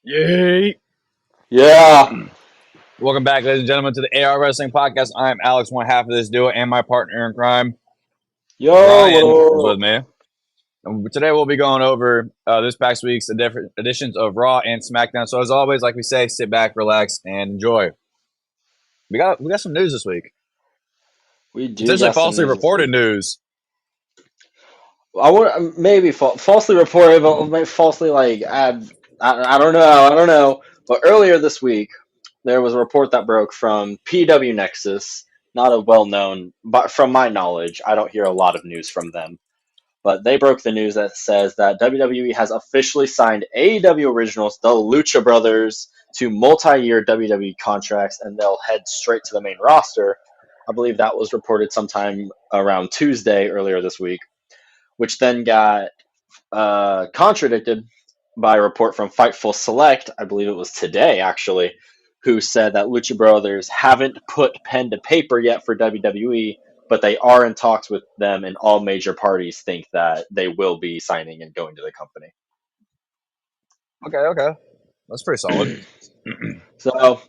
Yay! Yeah. Welcome back, ladies and gentlemen, to the AR Wrestling Podcast. I am Alex, one half of this duo, and my partner in crime, Yo, what Ryan, is with up? me. And today we'll be going over this past week's different editions of Raw and SmackDown. So as always, like we say, sit back, relax, and enjoy. We got some news this week. We do Potentially got some falsely news this reported week. news. I would maybe falsely reported, but falsely I don't know. I don't know. But earlier this week, there was a report that broke from PW Nexus, not a well-known, but from my knowledge, I don't hear a lot of news from them. But they broke the news that says that WWE has officially signed AEW Originals, the Lucha Brothers, to multi-year WWE contracts, and they'll head straight to the main roster. I believe that was reported sometime around Tuesday earlier this week, which then got contradicted by a report from Fightful Select. I believe it was today, actually, who said that Lucha Brothers haven't put pen to paper yet for WWE, but they are in talks with them, and all major parties think that they will be signing and going to the company. Okay. That's pretty solid. So,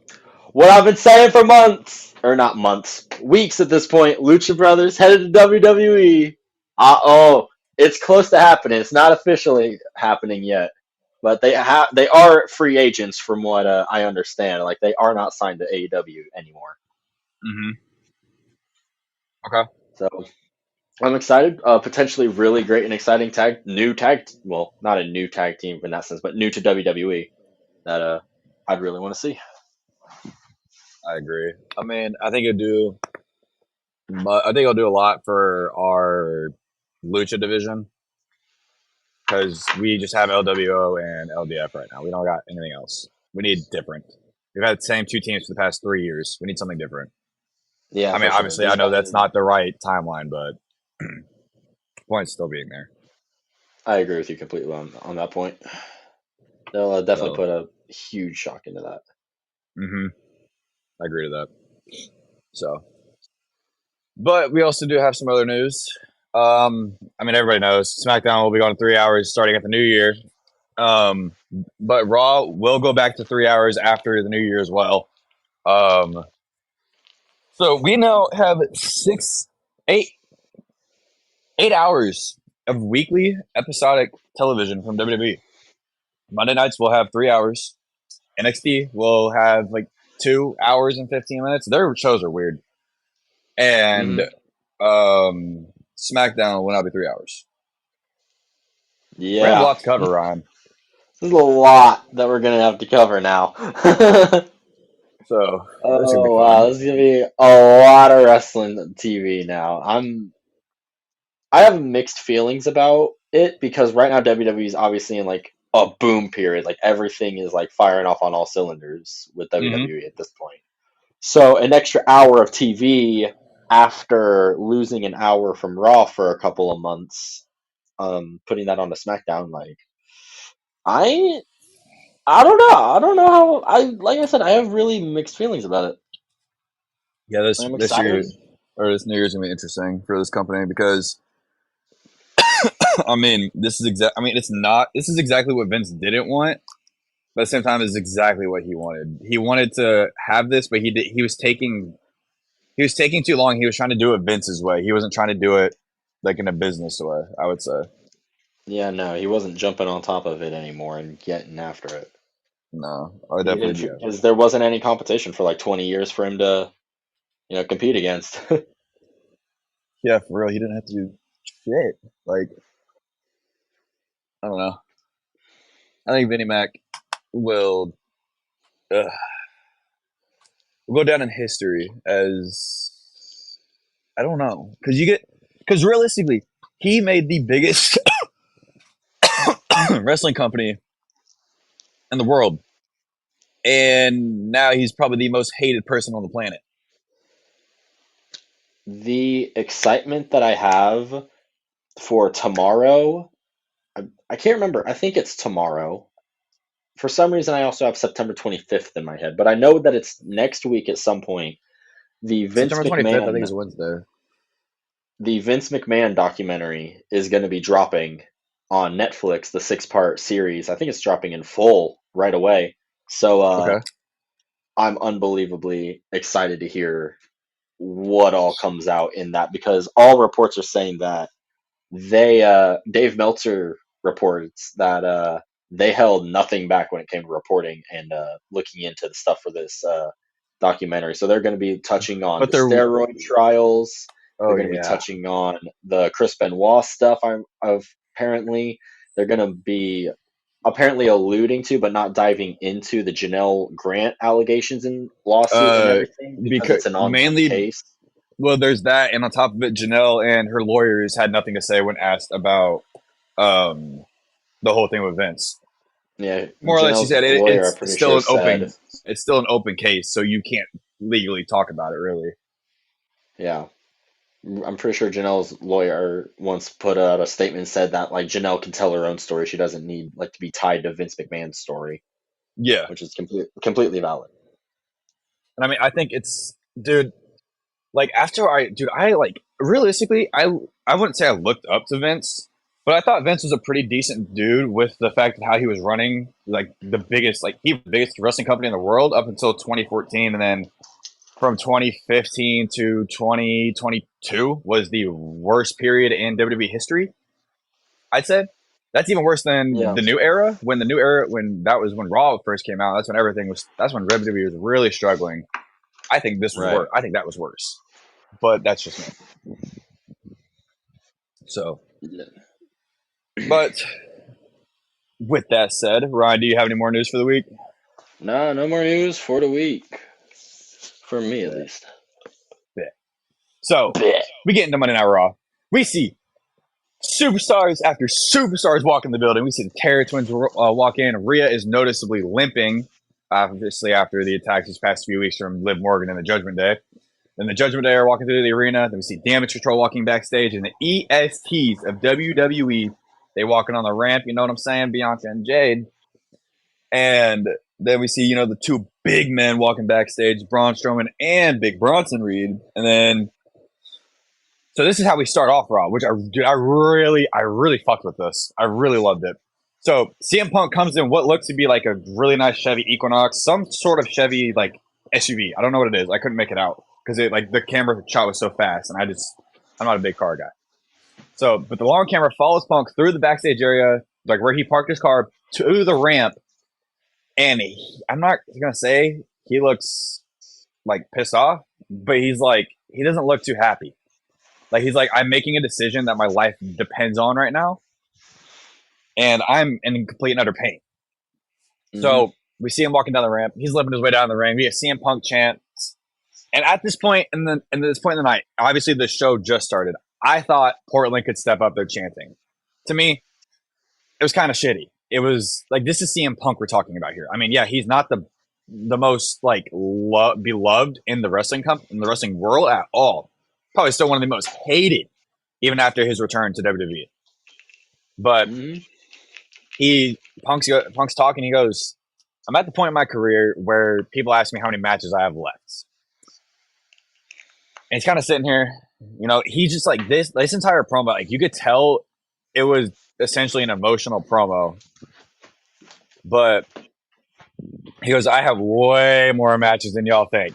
what I've been saying for months, or not months, weeks at this point, Lucha Brothers headed to WWE. Oh, it's close to happening. It's not officially happening yet, but they are free agents from what I understand. Like they are not signed to AEW anymore. Mm-hmm. Okay. So I'm excited. Potentially really great and exciting new tag. Well, not a new tag team in that sense, but new to WWE that I'd really want to see. I agree. I mean, I think it'll do a lot for our Lucha division, because we just have LWO and LDF right now. We don't got anything else. We need different. We've had the same two teams for the past 3 years. We need something different. Yeah, I mean, for sure. obviously, I These know that's guys, not the right timeline, but point's still being there. I agree with you completely on that point. They'll definitely So, put a huge shock into that. I agree to that. So, but we also do have some other news. I mean, everybody knows SmackDown will be going 3 hours starting at the new year. But Raw will go back to 3 hours after the new year as well. So we now have eight, 8 hours of weekly episodic television from WWE. Monday nights we'll have 3 hours. NXT will have like 2 hours and 15 minutes. Their shows are weird. And Hmm. SmackDown will now be 3 hours. We have a Yeah, lot to cover, Ryan. this is a lot that we're gonna have to cover now. So this is gonna be Oh wow, fun. this is gonna be a lot of wrestling TV now. I have mixed feelings about it because right now WWE is obviously in like a boom period. Like everything is like firing off on all cylinders with Mm-hmm. WWE at this point. So an extra hour of TV after losing an hour from Raw for a couple of months, putting that on to SmackDown, like I I don't know. I don't know how I like I said, I have really mixed feelings about it. Yeah, I'm this excited. year or this New Year's gonna be interesting for this company because I mean this is exact. I mean it's not. This is exactly what Vince didn't want, but at the same time it's exactly what he wanted. He wanted to have this, but he was taking too long. He was trying to do it Vince's way. He wasn't trying to do it like in a business way, I would say. Yeah, no, he wasn't jumping on top of it anymore and getting after it. No, I He definitely didn't do. because there wasn't any competition for like 20 years for him to, compete against. Yeah, for real. He didn't have to do shit. Like, I don't know. I think Vinnie Mac will, uh, will go down in history as, I don't know. Because realistically, he made the biggest wrestling company in the world. And now he's probably the most hated person on the planet. The excitement that I have for tomorrow, I can't remember. I think it's tomorrow. For some reason, I also have September 25th in my head, but I know that it's next week at some point. The Vince September 25th, I think, McMahon, is Wednesday. the Vince McMahon documentary is going to be dropping on Netflix, the 6-part series. I think it's dropping in full right away. So Okay. I'm unbelievably excited to hear what all comes out in that because all reports are saying that Dave Meltzer reports that they held nothing back when it came to reporting and looking into the stuff for this documentary. So they're going to be touching on But the they're, steroid trials. They're oh going to be yeah. touching on the Chris Benoit stuff. Apparently they're going to be apparently alluding to, but not diving into the Janelle Grant allegations and lawsuit and Uh, everything because because it's an ongoing mainly, case. well, there's that, and on top of it, Janelle and her lawyers had nothing to say when asked about um the whole thing with Vince. Yeah, More or less, she Janelle's said lawyer, I'm it's pretty still sure, an open, said, it's still an open case, so you can't legally talk about it, really. yeah. I'm pretty sure Janelle's lawyer once put out a statement and said that like Janelle can tell her own story. She doesn't need like to be tied to Vince McMahon's story, Yeah, which is completely valid. and I mean, I think it's, dude. Like after I like realistically, I wouldn't say I looked up to Vince, but I thought Vince was a pretty decent dude with the fact of how he was running like the biggest, like he was the biggest wrestling company in the world up until 2014, and then from 2015 to 2022 was the worst period in WWE history. I'd say that's even worse than Yeah, the new era. When the new era, when that was when Raw first came out, that's when everything was. That's when WWE was really struggling. I think this was right. worse. I think that was worse, but that's just me. So, but with that said, Ryan, do you have any more news for the week? No, no more news for the week. For me, at Bet. least. Bet. So, Bet. we get into Monday Night Raw. We see superstars after superstars walk in the building. We see the Terror Twins walk in. Rhea is noticeably limping, obviously after the attacks these past few weeks from Liv Morgan and the Judgment Day. Then the Judgment Day are walking through the arena. Then we see Damage Control walking backstage, and the ESTs of WWE. They walking on the ramp. You know what I'm saying? Bianca and Jade. And then we see, the two big men walking backstage, Braun Strowman and Big Bronson Reed. And then, so this is how we start off Raw, which I really fucked with this. I really loved it. So CM Punk comes in what looks to be like a really nice Chevy Equinox, some sort of Chevy like SUV. I don't know what it is. I couldn't make it out because the camera shot was so fast, and I'm not a big car guy. So, but the long camera follows Punk through the backstage area, like where he parked his car, to the ramp. And I'm not gonna say he looks like pissed off, but he doesn't look too happy. Like he's like, I'm making a decision that my life depends on right now, and I'm in complete and utter pain. Mm-hmm. So we see him walking down the ramp. He's limping his way down the ring. We have CM Punk chants, and at this point in this point in the night, obviously the show just started. I thought Portland could step up their chanting. To me, it was kind of shitty. It was like, this is CM Punk we're talking about here. I mean, yeah, he's not the most like beloved in the in the wrestling world at all. Probably still one of the most hated, even after his return to WWE. But Mm-hmm. Punk's talking. He goes, "I'm at the point in my career where people ask me how many matches I have left." And he's kind of sitting here, he's just like this entire promo. Like you could tell, it was essentially an emotional promo. But he goes, I have way more matches than y'all think.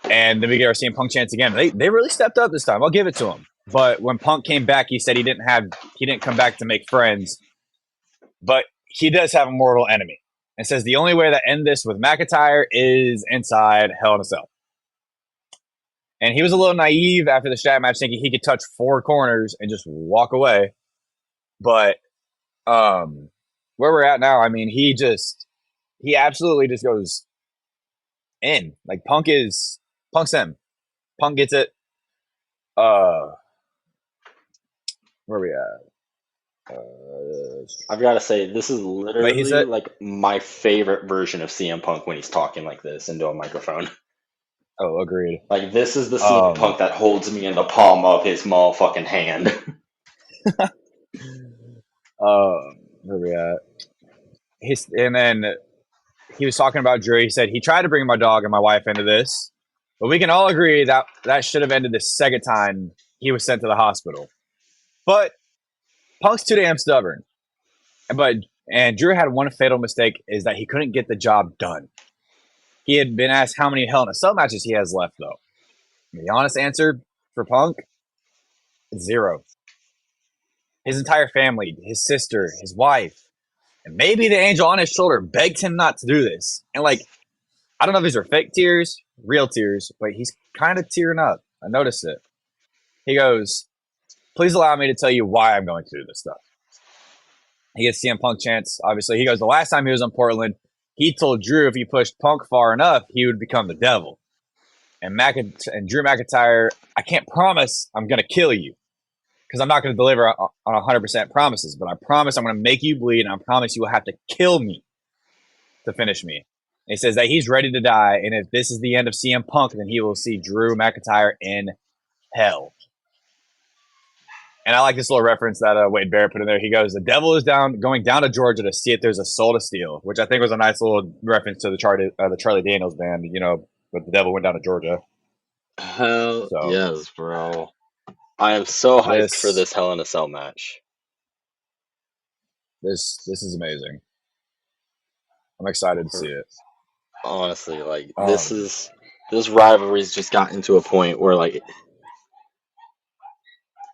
And then we get our CM Punk chance again. They really stepped up this time. I'll give it to him. But when Punk came back, he said he didn't come back to make friends, but he does have a mortal enemy. And says the only way to end this with McIntyre is inside Hell in a Cell. And he was a little naive after the Shat match, thinking he could touch four corners and just walk away. But where we're at now, I mean, he absolutely just goes in. Like Punk's him. Punk gets it. Where are we at? I've got to say, this is But he literally said, like my favorite version of CM Punk when he's talking like this into a microphone. "Oh, agreed." Like, this is the CM Punk that holds me in the palm of his motherfucking hand. Where are we at? And then he was talking about Drew. He said he tried to bring my dog and my wife into this, but we can all agree that should have ended the second time he was sent to the hospital. But Punk's too damn stubborn. But And Drew had one fatal mistake is that he couldn't get the job done. He had been asked how many Hell in a Cell matches he has left, though. And the honest answer for Punk, 0. His entire family, his sister, his wife, and maybe the angel on his shoulder begged him not to do this. And like, I don't know if these are fake tears, real tears, but he's kind of tearing up. I noticed it. He goes, please allow me to tell you why I'm going to do this stuff. He gets CM Punk chance, obviously. He goes, the last time he was in Portland, he told Drew if he pushed Punk far enough, he would become the devil. And Drew McIntyre, I can't promise I'm going to kill you because I'm not going to deliver on 100% promises, but I promise I'm going to make you bleed, and I promise you will have to kill me to finish me. And he says that he's ready to die, and if this is the end of CM Punk, then he will see Drew McIntyre in hell. And I like this little reference that Wade Barrett put in there. He goes, the devil is going down to Georgia to see if there's a soul to steal, which I think was a nice little reference to the Charlie Daniels band, but the devil went down to Georgia. Hell yes, bro. I am so hyped for this Hell in a Cell match. This is amazing. I'm excited to see it. Honestly, like this rivalry's just gotten to a point where like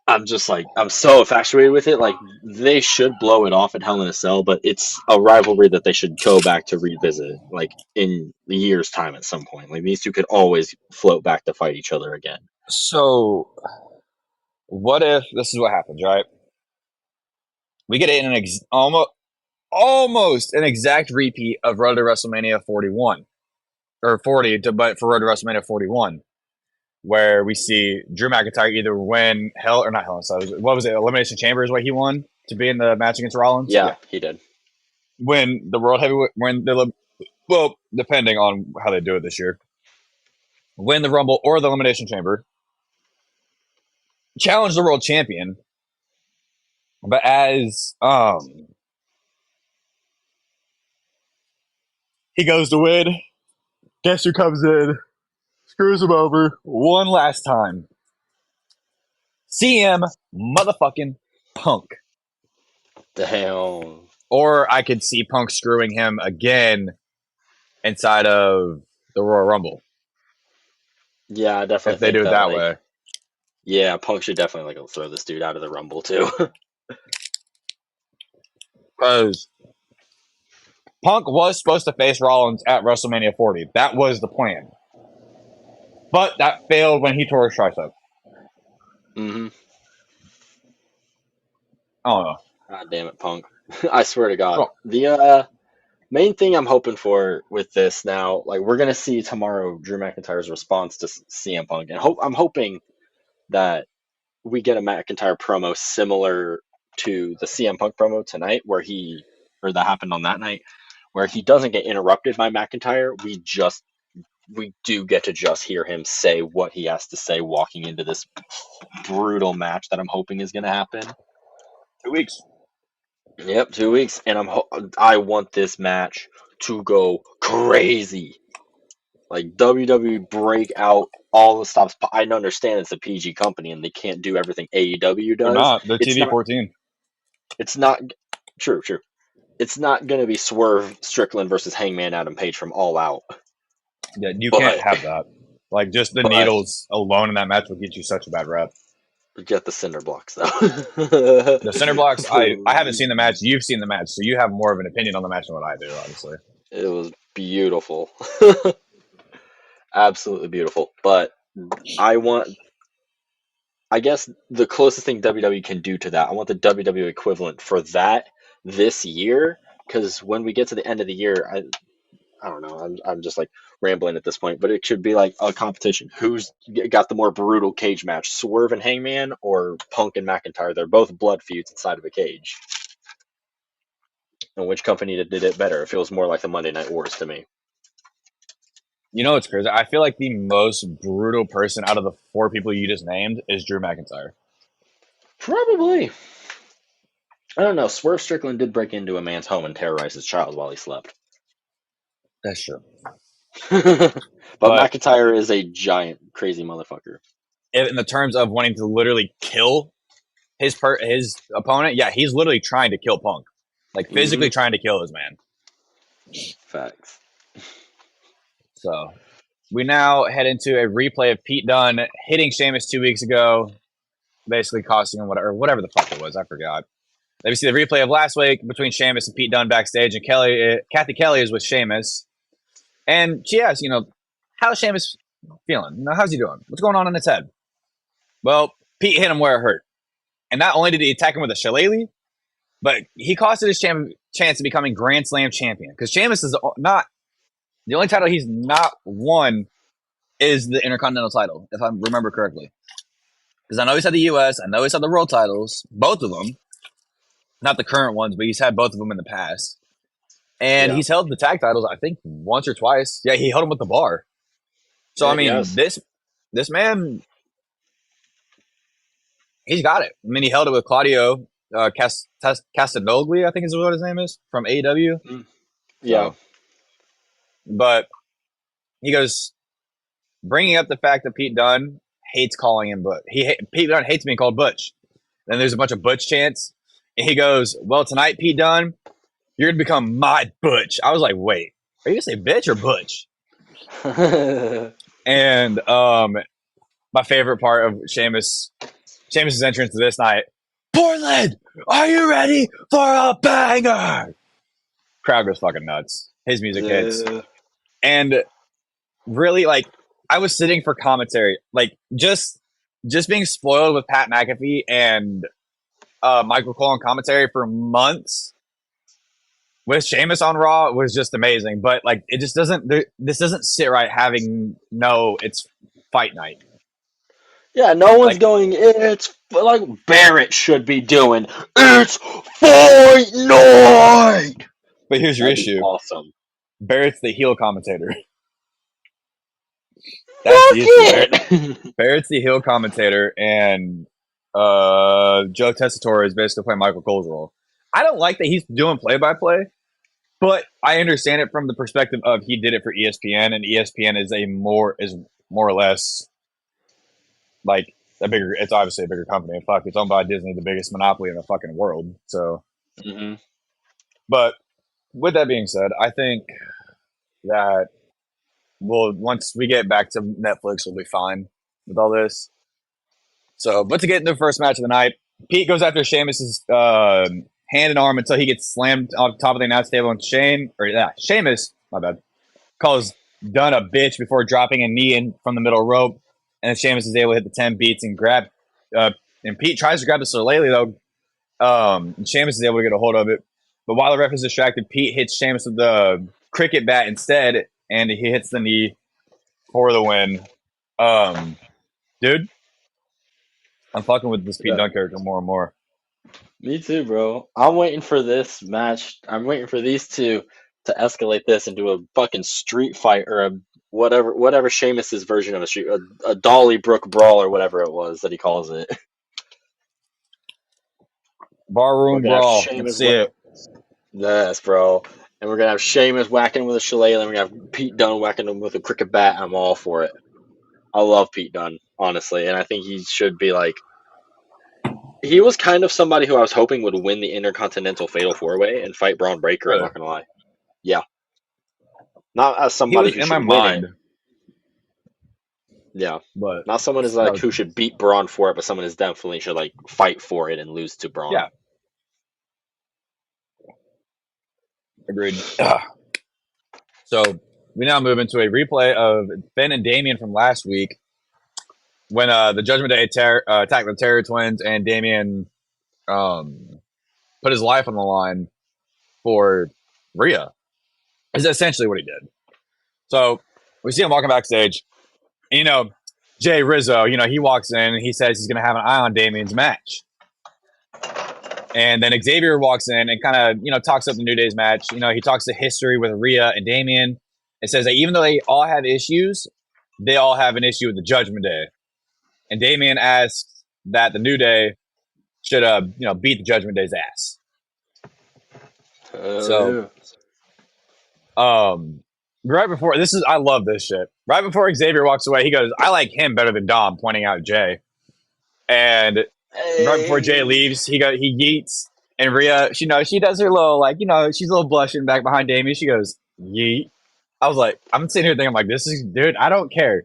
I'm so infatuated with it. Like they should blow it off at Hell in a Cell, but it's a rivalry that they should go back to revisit, like in a year's time at some point. Like these two could always float back to fight each other again. So, what if this is what happens, right? We get in an almost an exact repeat of Road to WrestleMania 41 or 40, but for Road to WrestleMania 41. Where we see Drew McIntyre either win what was it? Elimination Chamber is what he won to be in the match against Rollins. Yeah. He did. When the World Heavyweight, depending on how they do it this year, win the Rumble or the Elimination Chamber, challenge the world champion. But as he goes to win, guess who comes in? Screws him over one last time. CM motherfucking Punk. Damn. Or I could see Punk screwing him again inside of the Royal Rumble. Yeah, I definitely if they do it that way. Yeah, Punk should definitely throw this dude out of the Rumble too. Because Punk was supposed to face Rollins at WrestleMania 40. That was the plan. But that failed when he tore his tricep. Mm-hmm. I don't know. God damn it, Punk. I swear to God. Oh. The main thing I'm hoping for with this now, like we're going to see tomorrow Drew McIntyre's response to CM Punk. And I'm hoping that we get a McIntyre promo similar to the CM Punk promo tonight that happened on that night, where he doesn't get interrupted by McIntyre. We do get to just hear him say what he has to say walking into this brutal match that I'm hoping is going to happen. 2 weeks. Yep, 2 weeks, and I want this match to go crazy. Like WWE break out all the stops. I understand it's a PG company and they can't do everything AEW does. They're not. They're TV-14. It's not true. It's not going to be Swerve Strickland versus Hangman Adam Page from All Out. Yeah, you can't have that. Like, just the needles alone in that match will get you such a bad rep. Get the cinder blocks, though. The cinder blocks, I haven't seen the match. You've seen the match, so you have more of an opinion on the match than what I do, obviously. It was beautiful. Absolutely beautiful. But I guess the closest thing WWE can do to that, I want the WWE equivalent for that this year, because when we get to the end of the year, I don't know, I'm just like rambling at this point, but it should be like a competition. Who's got the more brutal cage match, Swerve and Hangman or Punk and McIntyre? They're both blood feuds inside of a cage. And which company did it better? It feels more like the Monday Night Wars to me. You know what's crazy? I feel like the most brutal person out of the 4 people you just named is Drew McIntyre. Probably. I don't know. Swerve Strickland did break into a man's home and terrorize his child while he slept. That's true. but McIntyre is a giant, crazy motherfucker. In the terms of wanting to literally kill his opponent, yeah, he's literally trying to kill Punk. like Hmm. physically trying to kill this man. Facts. So we now head into a replay of Pete Dunne hitting Sheamus 2 weeks ago, basically costing him whatever the fuck it was. I forgot. Then we see the replay of last week between Sheamus and Pete Dunne backstage, and Kathy Kelly is with Sheamus, and she asks, how's Sheamus feeling? How's he doing? What's going on in his head? Well, Pete hit him where it hurt, and not only did he attack him with a shillelagh, but he costed his chance of becoming Grand Slam champion, because Sheamus is not the only title he's not won is the Intercontinental title, if I remember correctly. Because I know he's had the U.S., I know he's had the world titles, both of them. Not the current ones, but he's had both of them in the past. And Yeah. he's held the tag titles, I think, once or twice. Yeah, he held them with the Bar. So, Yeah, I mean, yes. this man, he's got it. I mean, he held it with Claudio Castagnoli, I think is what his name is, from AEW. Mm. Yeah. So, but he goes, bringing up the fact that Pete Dunne hates calling him Butch. Pete Dunne hates being called Butch. Then there's a bunch of Butch chants. And he goes, well, tonight, Pete Dunne, you're going to become my Butch. I was like, wait, are you going to say bitch or Butch? And my favorite part of Sheamus's entrance to this night, Portland, are you ready for a banger? Crowd goes fucking nuts. His music hits. And really, like, I was sitting for commentary, like, just being spoiled with Pat McAfee and Michael Cole on commentary for months with Sheamus on Raw was just amazing. But like, it just doesn't. This doesn't sit right. Having it's fight night. Yeah, no one's Like, going, it's like Barrett should be doing, it's fight night! but here's your That'd be issue: awesome. Barrett's the heel commentator. That's Fuck the issue. it! Barrett's the heel commentator, and Joe Tessitore is basically playing Michael Cole's role. I don't like that he's doing play-by-play. But I understand it from the perspective of he did it for ESPN, and ESPN is more or less like a bigger. It's obviously a bigger company. Fuck, it's owned by Disney, the biggest monopoly in the fucking world. So, Mm-hmm. but with that being said, I think that once we get back to Netflix, we'll be fine with all this. So, but to get into the first match of the night, Pete goes after Sheamus's hand and arm until he gets slammed on top of the announce table, and Sheamus, my bad, calls Dunne a bitch before dropping a knee in from the middle rope, and Sheamus is able to hit the 10 beats and grab. And Pete tries to grab the shillelagh though, and Sheamus is able to get a hold of it. But while the ref is distracted, Pete hits Sheamus with the cricket bat instead, and he hits the knee for the win. Dude, I'm fucking with this Pete Dunne character more and more. Me too, bro. I'm waiting for this match. I'm waiting for these two to escalate this into a fucking street fight or a whatever Sheamus's version of a Dolly Brook brawl or whatever it was that he calls it. We're Barroom gonna have brawl. Let's Sheamus. see it. Yes, bro. And we're gonna have Sheamus whacking him with a shillelagh, and we're gonna have Pete Dunne whacking him with a cricket bat. I'm all for it. I love Pete Dunne, honestly, and I think he should be like. He was kind of somebody who I was hoping would win the Intercontinental Fatal 4-Way and fight Braun Breaker. Really? I'm not gonna lie. Yeah, not as He somebody was who in my should win it. mind, Yeah, but not someone who's like who should beat Braun for it, but someone who definitely should like fight for it and lose to Braun. Yeah. Agreed. So we now move into a replay of Finn and Damian from last week when the Judgment Day attacked the Terror Twins, and Damian put his life on the line for Rhea. Is essentially what he did. So we see him walking backstage. And, Jay Rizzo, he walks in and he says he's going to have an eye on Damian's match. And then Xavier walks in and kind of, talks up the New Day's match. He talks to history with Rhea and Damian. It says that even though they all have issues, they all have an issue with the Judgment Day. And Damian asks that the New Day should, beat the Judgment Day's ass. Right before I love this shit. Right before Xavier walks away, he goes, "I like him better than Dom," pointing out Jay. And right before Jay leaves, he yeets, And Rhea, she does her little, like, she's a little blushing back behind Damien. She goes, yeet. I was like, I'm sitting here thinking, I'm like, dude, I don't care.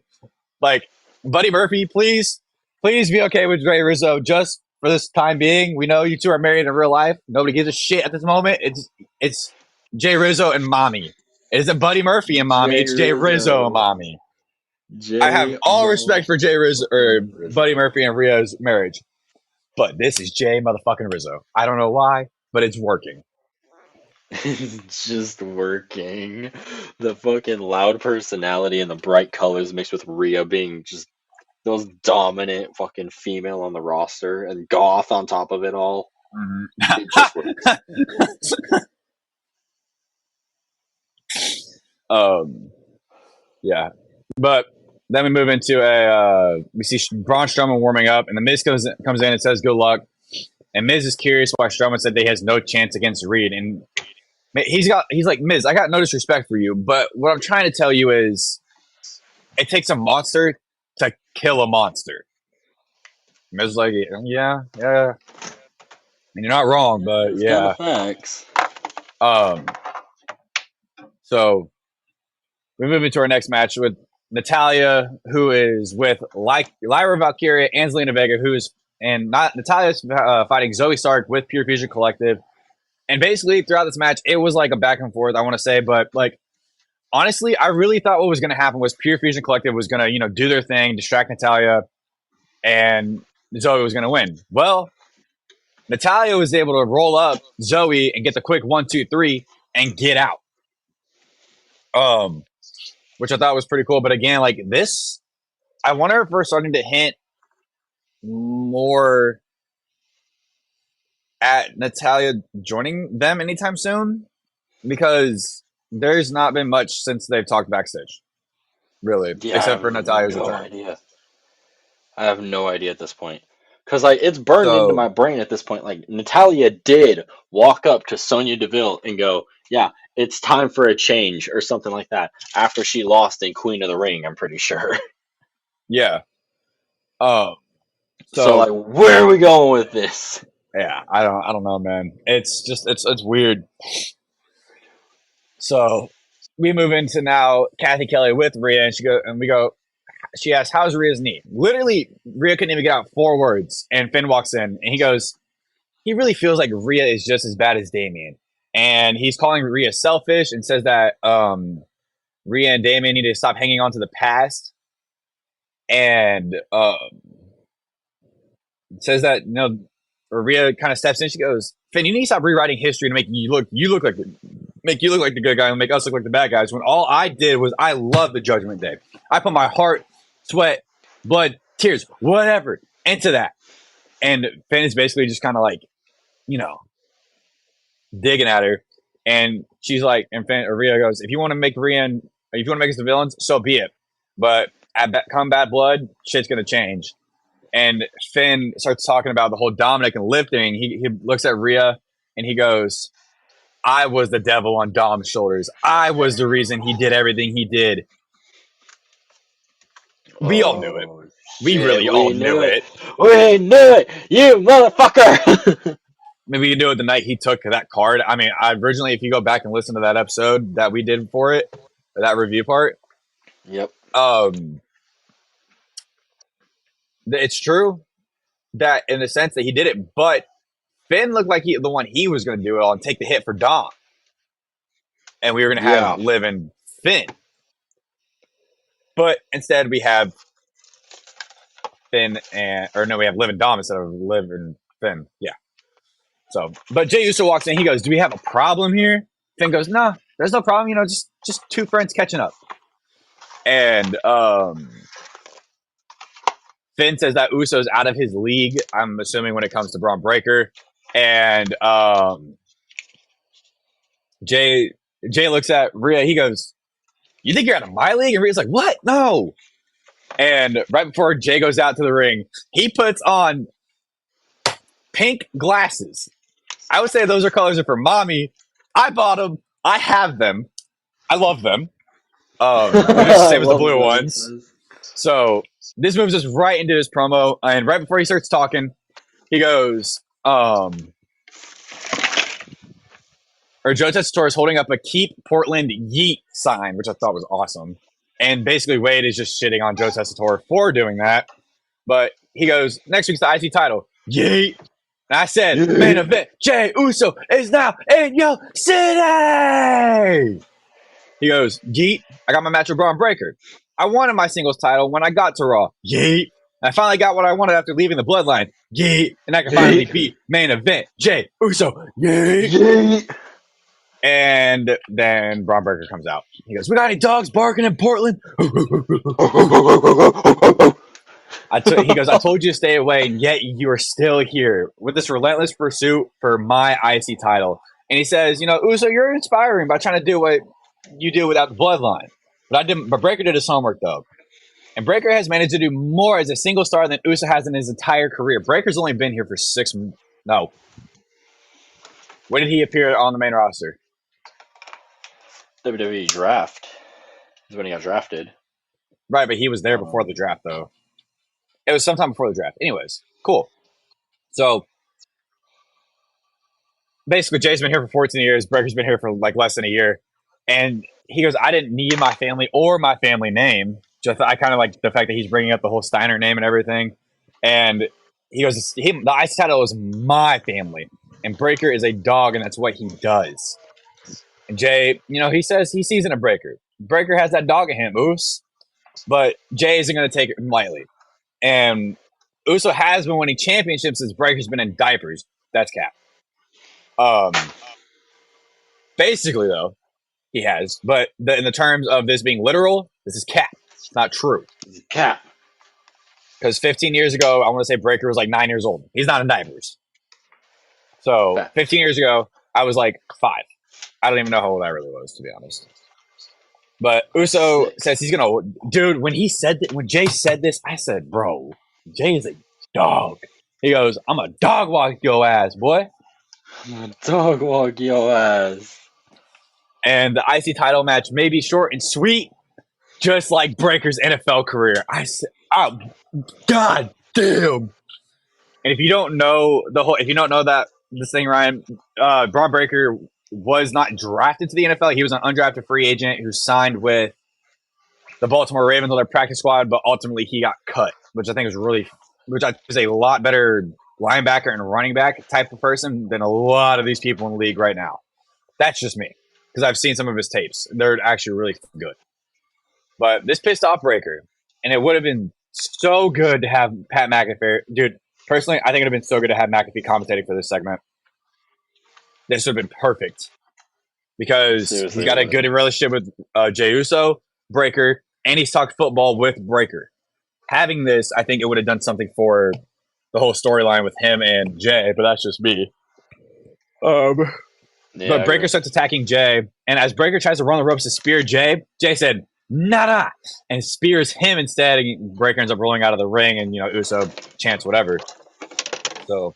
Like, Buddy Murphy, please be okay with Ray Rizzo just for this time being. We know you two are married in real life. Nobody gives a shit at this moment. It's Jay Rizzo and Mommy. It isn't Buddy Murphy and Mommy. Jay It's Jay Rizzo and Rizzo. Mommy. I have J. all respect for Jay Rizzo or Motherfucking Buddy Rizzo. Murphy and Rhea's marriage, but this is Jay motherfucking Rizzo. I don't know why, but it's working. It's just working. The fucking loud personality and the bright colors mixed with Rhea being just the most dominant fucking female on the roster and goth on top of it all. It just works. Yeah, but then we move into we see Braun Strowman warming up, and the Miz comes in and says, "Good luck." And Miz is curious why Strowman said that he has no chance against Reed, and he's like, Miz, I got no disrespect for you, but what I'm trying to tell you is, it takes a monster to kill a monster. Miz is like, yeah, and you're not wrong, but It's kind yeah. of facts. So we move into our next match with Natalya, who is with Lyra Valkyria and Zelina Vega, Natalia's fighting Zoe Stark with Pure Fusion Collective. And basically, throughout this match, it was like a back and forth, I want to say. But, like, honestly, I really thought what was going to happen was Pure Fusion Collective was going to, do their thing, distract Natalya, and Zoe was going to win. Well, Natalya was able to roll up Zoe and get the quick 1, 2, 3 and get out. Which I thought was pretty cool. But again, like this, I wonder if we're starting to hint more at Natalya joining them anytime soon, because there's not been much since they've talked backstage, really, Yeah, except for Natalya's no return. idea. I have no idea at this point. Because, like, it's burned into my brain at this point. Like, Natalya did walk up to Sonya Deville and go, yeah, it's time for a change or something like that after she lost in Queen of the Ring, I'm pretty sure. Yeah. So, like, where are we going with this? Yeah, I don't know, man. It's just it's weird. So we move into now Kathy Kelly with Rhea, and she asks, "How's Rhea's knee?" Literally, Rhea couldn't even get out 4 words, and Finn walks in, and he goes, he really feels like Rhea is just as bad as Damien, and he's calling Rhea selfish and says that Rhea and Damien need to stop hanging on to the past, and says that Rhea kind of steps in. She goes, "Finn, you need to stop rewriting history to make you look like the good guy and make us look like the bad guys. When all I did was I love the Judgment Day. I put my heart, sweat, blood, tears, whatever into that." And Finn is basically just kind of like, digging at her, and she's like, and Rhea goes, "If you want to make us the villains, so be it. But come Bad Blood, shit's gonna change." And Finn starts talking about the whole Dominic and Liv thing. He looks at Rhea and he goes, "I was the devil on Dom's shoulders. I was the reason he did everything he did." We all knew it. We really all knew it. We knew it, you motherfucker. Maybe you knew it the night he took that card. I mean, originally, if you go back and listen to that episode that we did for it, that review part, Yep. It's true that in the sense that he did it, but Finn looked like the one he was going to do it all and take the hit for Dom, and we were going to have Liv and Finn. But instead, we have we have Liv and Dom instead of Liv and Finn. Yeah. So, but Jey Uso walks in. He goes, "Do we have a problem here?" Finn goes, "No, there's no problem. Just 2 friends catching up." And Finn says that Uso's out of his league, I'm assuming, when it comes to Braun Breaker. And Jay looks at Rhea. He goes, "You think you're out of my league?" And Rhea's like, "What? No." And right before Jay goes out to the ring, he puts on pink glasses. I would say those colors are for Mommy. I bought them. I have them. I love them. Just same as the blue ones. So this moves us right into his promo. And right before he starts talking, he goes, or Joe Tessitore is holding up a Keep Portland Yeet sign, which I thought was awesome. And basically, Wade is just shitting on Joe Tessitore for doing that. But he goes, next week's the IC title. Yeet. And I said, main event, Jey Uso is now in your city. He goes, Yeet. I got my match with Braun Breaker. I wanted my singles title when I got to Raw. Yeet. And I finally got what I wanted after leaving the Bloodline. Yeet. And I can finally beat main event, Jey Uso. Yeet. Yeet. And then Braun Breaker comes out. He goes, we got any dogs barking in Portland? He goes, I told you to stay away, and yet you are still here with this relentless pursuit for my IC title. And he says, Uso, you're inspiring by trying to do what you do without the Bloodline. But Breaker did his homework, though. And Breaker has managed to do more as a single star than Uso has in his entire career. Breaker's only been here for No. When did he appear on the main roster? WWE draft is when he got drafted. Right, but he was there before the draft, though. It was sometime before the draft. Anyways, cool. So, basically, Jay's been here for 14 years. Breaker's been here for like less than a year. And he goes, I didn't need my family or my family name. Just I kind of like the fact that he's bringing up the whole Steiner name and everything. And he goes, the IC title is my family. And Breaker is a dog, and that's what he does. And Jay, he says he sees in a Breaker. Breaker has that dog in him, Oos. But Jay isn't going to take it lightly. And Uso has been winning championships since Breaker's been in diapers. That's cap. Basically, though, he has. But in the terms of this being literal, this is cap. It's not true. It's cap. Because 15 years ago, I want to say Breaker was like 9 years old. He's not in diapers. So 15 years ago, I was like 5. I don't even know how old I really was, to be honest. But Uso says he's gonna, dude. When Jay said this, I said, "Bro, Jay is a dog." He goes, "I'm a dog walk your ass, boy." I'm a dog walk your ass. And the IC title match may be short and sweet, just like Breaker's NFL career. I said, "Oh, god damn!" And if you don't know that this thing, Ryan, Braun Breaker was not drafted to the NFL. He was an undrafted free agent who signed with the Baltimore Ravens on their practice squad, but ultimately he got cut, which I think is a lot better linebacker and running back type of person than a lot of these people in the league right now. That's just me, because I've seen some of his tapes. They're actually really good. But this pissed off Breaker, and it would have been so good to have Pat McAfee. Dude, personally, I think it would have been so good to have McAfee commentating for this segment. This would have been perfect because he's got a good relationship with Jey Uso, Breaker, and he's talked football with Breaker. Having this, I think it would have done something for the whole storyline with him and Jay, but that's just me. But Breaker starts attacking Jay, and as Breaker tries to run the ropes to spear Jay, Jay said, "Nada," and spears him instead. And Breaker ends up rolling out of the ring, and Uso chants whatever. So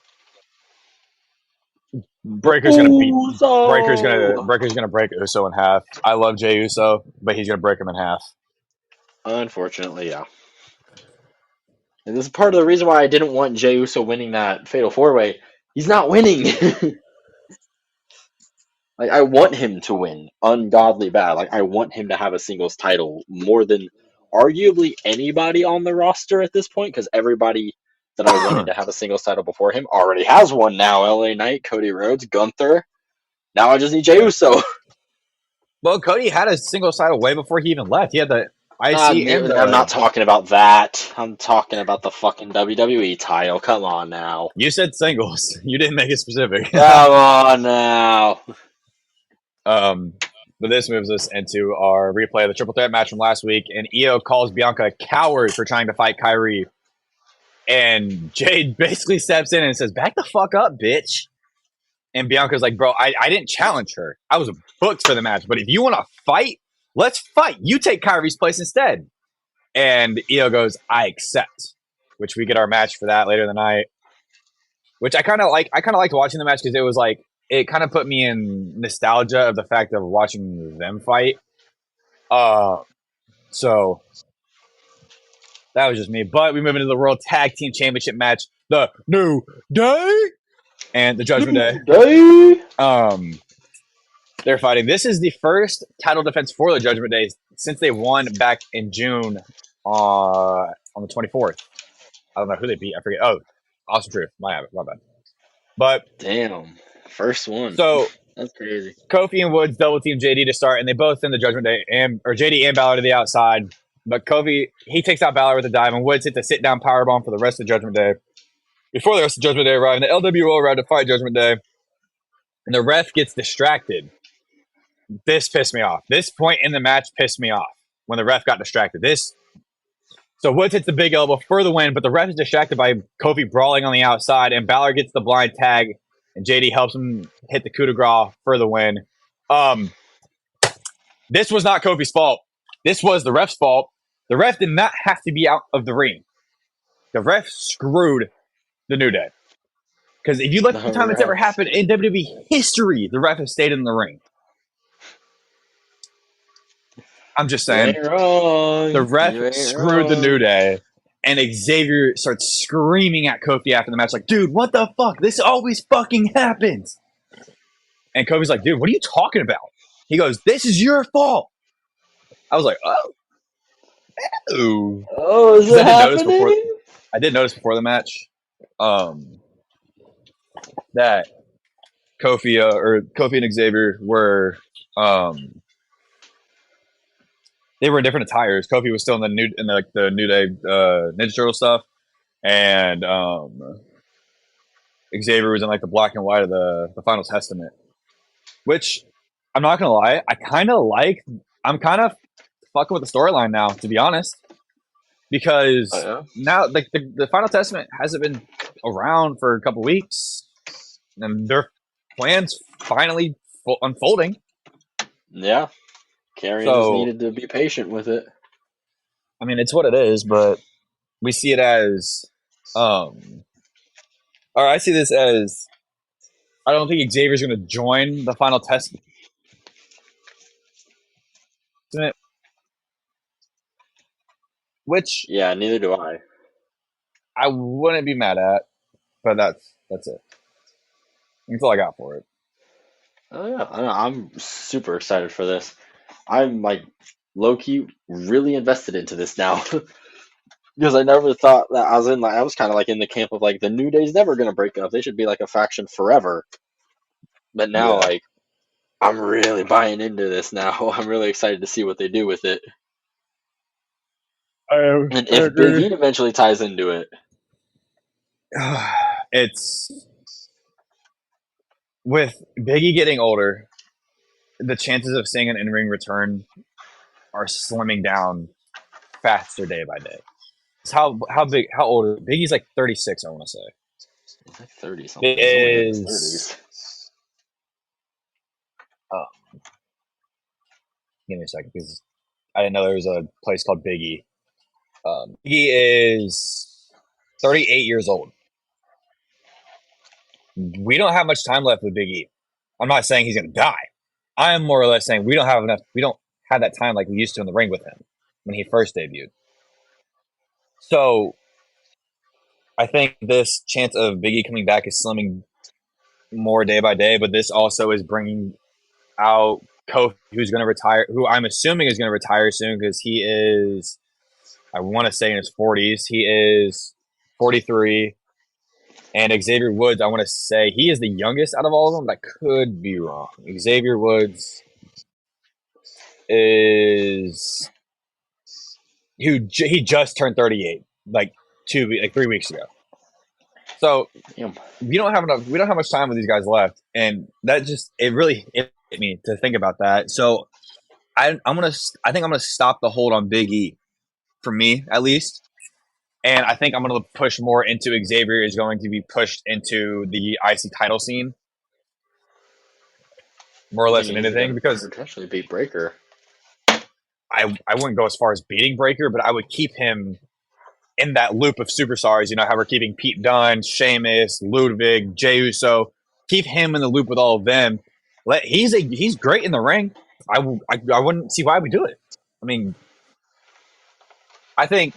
Breaker's gonna break Uso in half. I love Jey Uso, but he's gonna break him in half. Unfortunately, yeah. And this is part of the reason why I didn't want Jey Uso winning that Fatal 4-Way. He's not winning. Like, I want him to win ungodly bad. Like, I want him to have a singles title more than arguably anybody on the roster at this point, because everybody that I wanted to have a singles title before him already has one now. LA Knight, Cody Rhodes, Gunther. Now I just need Jey Uso. Well, Cody had a singles title way before he even left. He had the IC I'm not talking about that. I'm talking about the fucking WWE title. Come on now. You said singles. You didn't make it specific. Come on now. But this moves us into our replay of the triple threat match from last week, and Io calls Bianca a coward for trying to fight Kyrie. And Jade basically steps in and says, "Back the fuck up, bitch." And Bianca's like, "Bro, I didn't challenge her. I was booked for the match. But if you want to fight, let's fight. You take Kyrie's place instead." And Io goes, "I accept." Which we get our match for that later in the night. Which I kind of like. I kind of liked watching the match because it was like, it kind of put me in nostalgia of the fact of watching them fight. So that was just me. But we move into the World Tag Team Championship match, the New Day and the Judgment Day. They're fighting. This is the first title defense for the Judgment Day since they won back in June on the 24th. I don't know who they beat. I forget. Oh, Awesome Truth. My bad. But Damn, first one. so That's crazy. Kofi and Woods double team JD to start, and they both send the Judgment Day or JD and Balor to the outside. But Kofi, he takes out Balor with a dive, and Woods hits a sit down powerbomb for the rest of the Judgment Day. Before the rest of Judgment Day arrive, the LWO arrived to fight Judgment Day, and the ref gets distracted. This pissed me off. This point in the match pissed me off when the ref got distracted. So Woods hits the big elbow for the win, but the ref is distracted by Kofi brawling on the outside, and Balor gets the blind tag, and JD helps him hit the coup de grace for the win. This was not Kofi's fault. This was the ref's fault. The ref did not have to be out of the ring. The ref screwed the New Day. Because if you look at the time it's ever happened in WWE history, the ref has stayed in the ring. I'm just saying. The ref screwed the New Day, and Xavier starts screaming at Kofi after the match, like, dude, what the fuck? This always fucking happens. And Kofi's like, dude, what are you talking about? He goes, this is your fault. I was like, oh. Oh, is it happening? I did notice before the match that Kofi and Xavier were they were in different attires. Kofi was still in the New Day Ninja Turtle stuff, and Xavier was in like the black and white of the Final Testament. Which I'm not gonna lie, I'm kind of fucking with the storyline now, to be honest, because now like the Final Testament hasn't been around for a couple weeks, and their plans finally unfolding. Yeah. Karrion just needed to be patient with it. I mean, it's what it is, but we see it as, or I see this as, I don't think Xavier's going to join the Final Testament. Which, yeah, neither do I. I wouldn't be mad at, but that's it. That's all I got for it. Oh yeah, I'm super excited for this. I'm like low key really invested into this now because I never thought that I was kind of like in the camp of like the New Day's never gonna break up. They should be like a faction forever. But now like I'm really buying into this now. I'm really excited to see what they do with it. And if Big E eventually ties into it, it's with Big E getting older, the chances of seeing an in-ring return are slimming down faster day by day. It's how old is Big E's like 36, I want to say. He's like 30 something. Give me a second because I didn't know there was a place called Big E. Big E is 38 years old. We don't have much time left with Big E. I'm not saying he's going to die. I am more or less saying we don't have that time like we used to in the ring with him when he first debuted. So I think this chance of Big E coming back is slimming more day by day, but this also is bringing out Kofi, who's going to retire, who I'm assuming is going to retire soon because he is, I want to say in his 40s. He is 43. And Xavier Woods, I want to say he is the youngest out of all of them, but I could be wrong. Xavier Woods is he just turned 38 like 3 weeks ago. So we don't have much time with these guys left, and that just it really hit me to think about that. So I think I'm gonna stop the hold on Big E, for me at least, and I think I'm gonna push more into Xavier is going to be pushed into the IC title scene, more or less than anything, because potentially beat Breaker. I wouldn't go as far as beating Breaker, but I would keep him in that loop of superstars. You know how we're keeping Pete Dunne, Sheamus, Ludwig, Jey Uso. Keep him in the loop with all of them. He's great in the ring. I wouldn't see why we do it. I mean, I think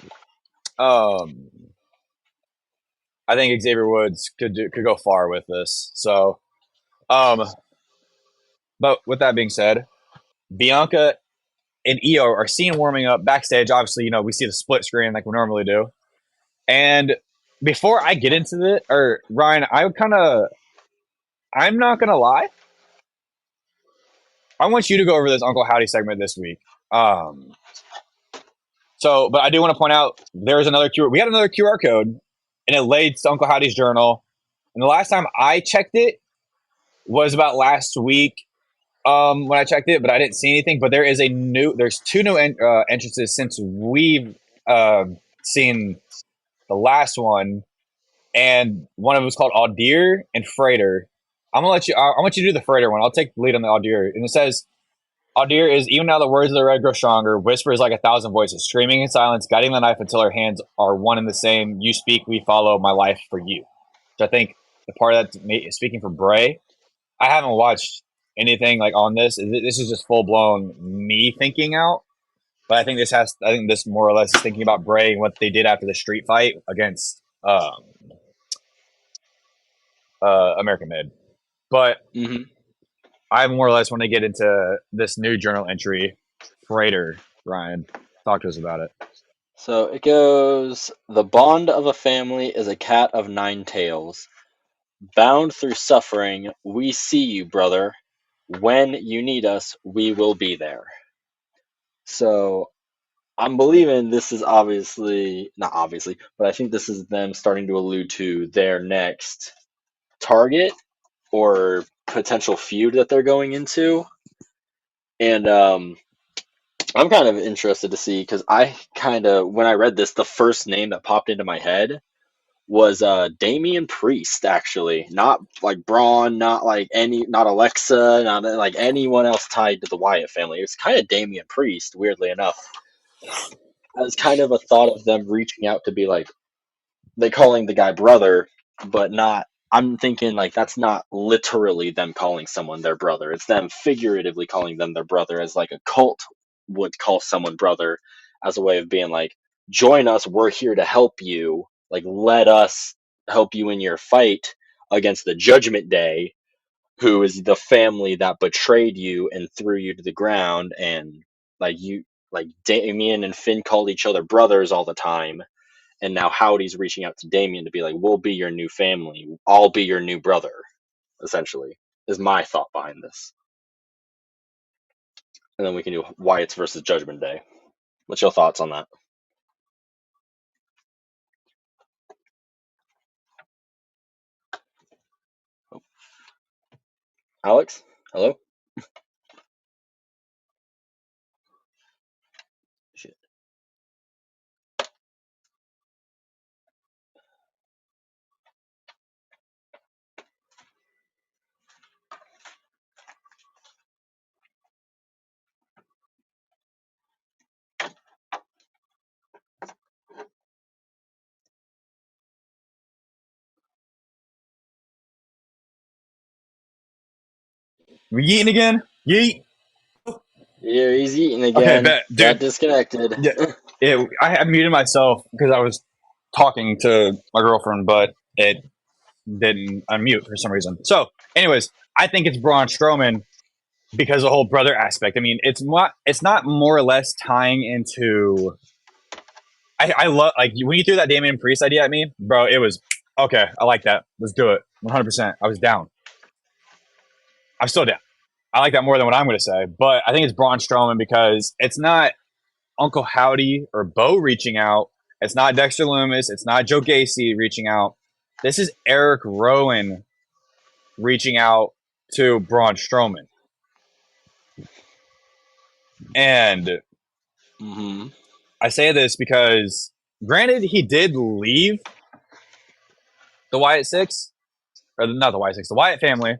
Xavier Woods could go far with this. So, But with that being said, Bianca and Io are seen warming up backstage. Obviously, we see the split screen like we normally do. And before I get into it, or Ryan, I'm not gonna lie. I want you to go over this Uncle Howdy segment this week. Um, but I do want to point out there's another QR. We got another QR code, and it laid to Uncle Howdy's journal. And the last time I checked it was about last week when I checked it, but I didn't see anything. But there's two new entrances since we've seen the last one, and one of them is called Audir and Freighter. I want you to do the Freighter one. I'll take the lead on the Audir, and it says Audir is even now the words of the red grow stronger, whispers like 1,000 voices, screaming in silence, guiding the knife until her hands are one and the same. You speak, we follow, my life for you. So I think the part of that speaking for Bray, I haven't watched anything like on this. This is just full blown me thinking out. But I think this more or less is thinking about Bray and what they did after the street fight against American Mid. But Mm-hmm. I more or less want to get into this new journal entry. Freighter, Ryan, talk to us about it. So it goes, the bond of a family is a cat of nine tails. Bound through suffering, we see you, brother. When you need us, we will be there. So I'm believing this is obviously, not obviously, but I think this is them starting to allude to their next target or potential feud that they're going into. And I'm kind of interested to see because when I read this, the first name that popped into my head was Damian Priest, actually. Not like Braun, not Alexa, not like anyone else tied to the Wyatt family. It's kind of Damian Priest, weirdly enough. As kind of a thought of them reaching out to be like, they calling the guy brother, but not. I'm thinking like that's not literally them calling someone their brother. It's them figuratively calling them their brother, as like a cult would call someone brother, as a way of being like, join us, we're here to help you. Like, let us help you in your fight against the Judgment Day, who is the family that betrayed you and threw you to the ground. And like Damien and Finn called each other brothers all the time, and now Howdy's reaching out to Damien to be like, we'll be your new family. I'll be your new brother, essentially, is my thought behind this. And then we can do Wyatt's versus Judgment Day. What's your thoughts on that? Alex? Hello? Shit. We yeeting again? Yeet. Yeah, he's eating Okay, again. bet, Got dude. disconnected. Yeah, I muted myself because I was talking to my girlfriend, but it didn't unmute for some reason. So, anyways, I think it's Braun Strowman because of the whole brother aspect. I mean, it's not more or less tying into. I love like when you threw that Damian Priest idea at me, bro. It was okay. I like that. Let's do it. 100%. I was down. I'm still down. I like that more than what I'm going to say, but I think it's Braun Strowman because it's not Uncle Howdy or Bo reaching out. It's not Dexter Loomis. It's not Joe Gacy reaching out. This is Eric Rowan reaching out to Braun Strowman. And Mm-hmm. I say this because, granted, he did leave the Wyatt Six, or not the Wyatt Six, the Wyatt family.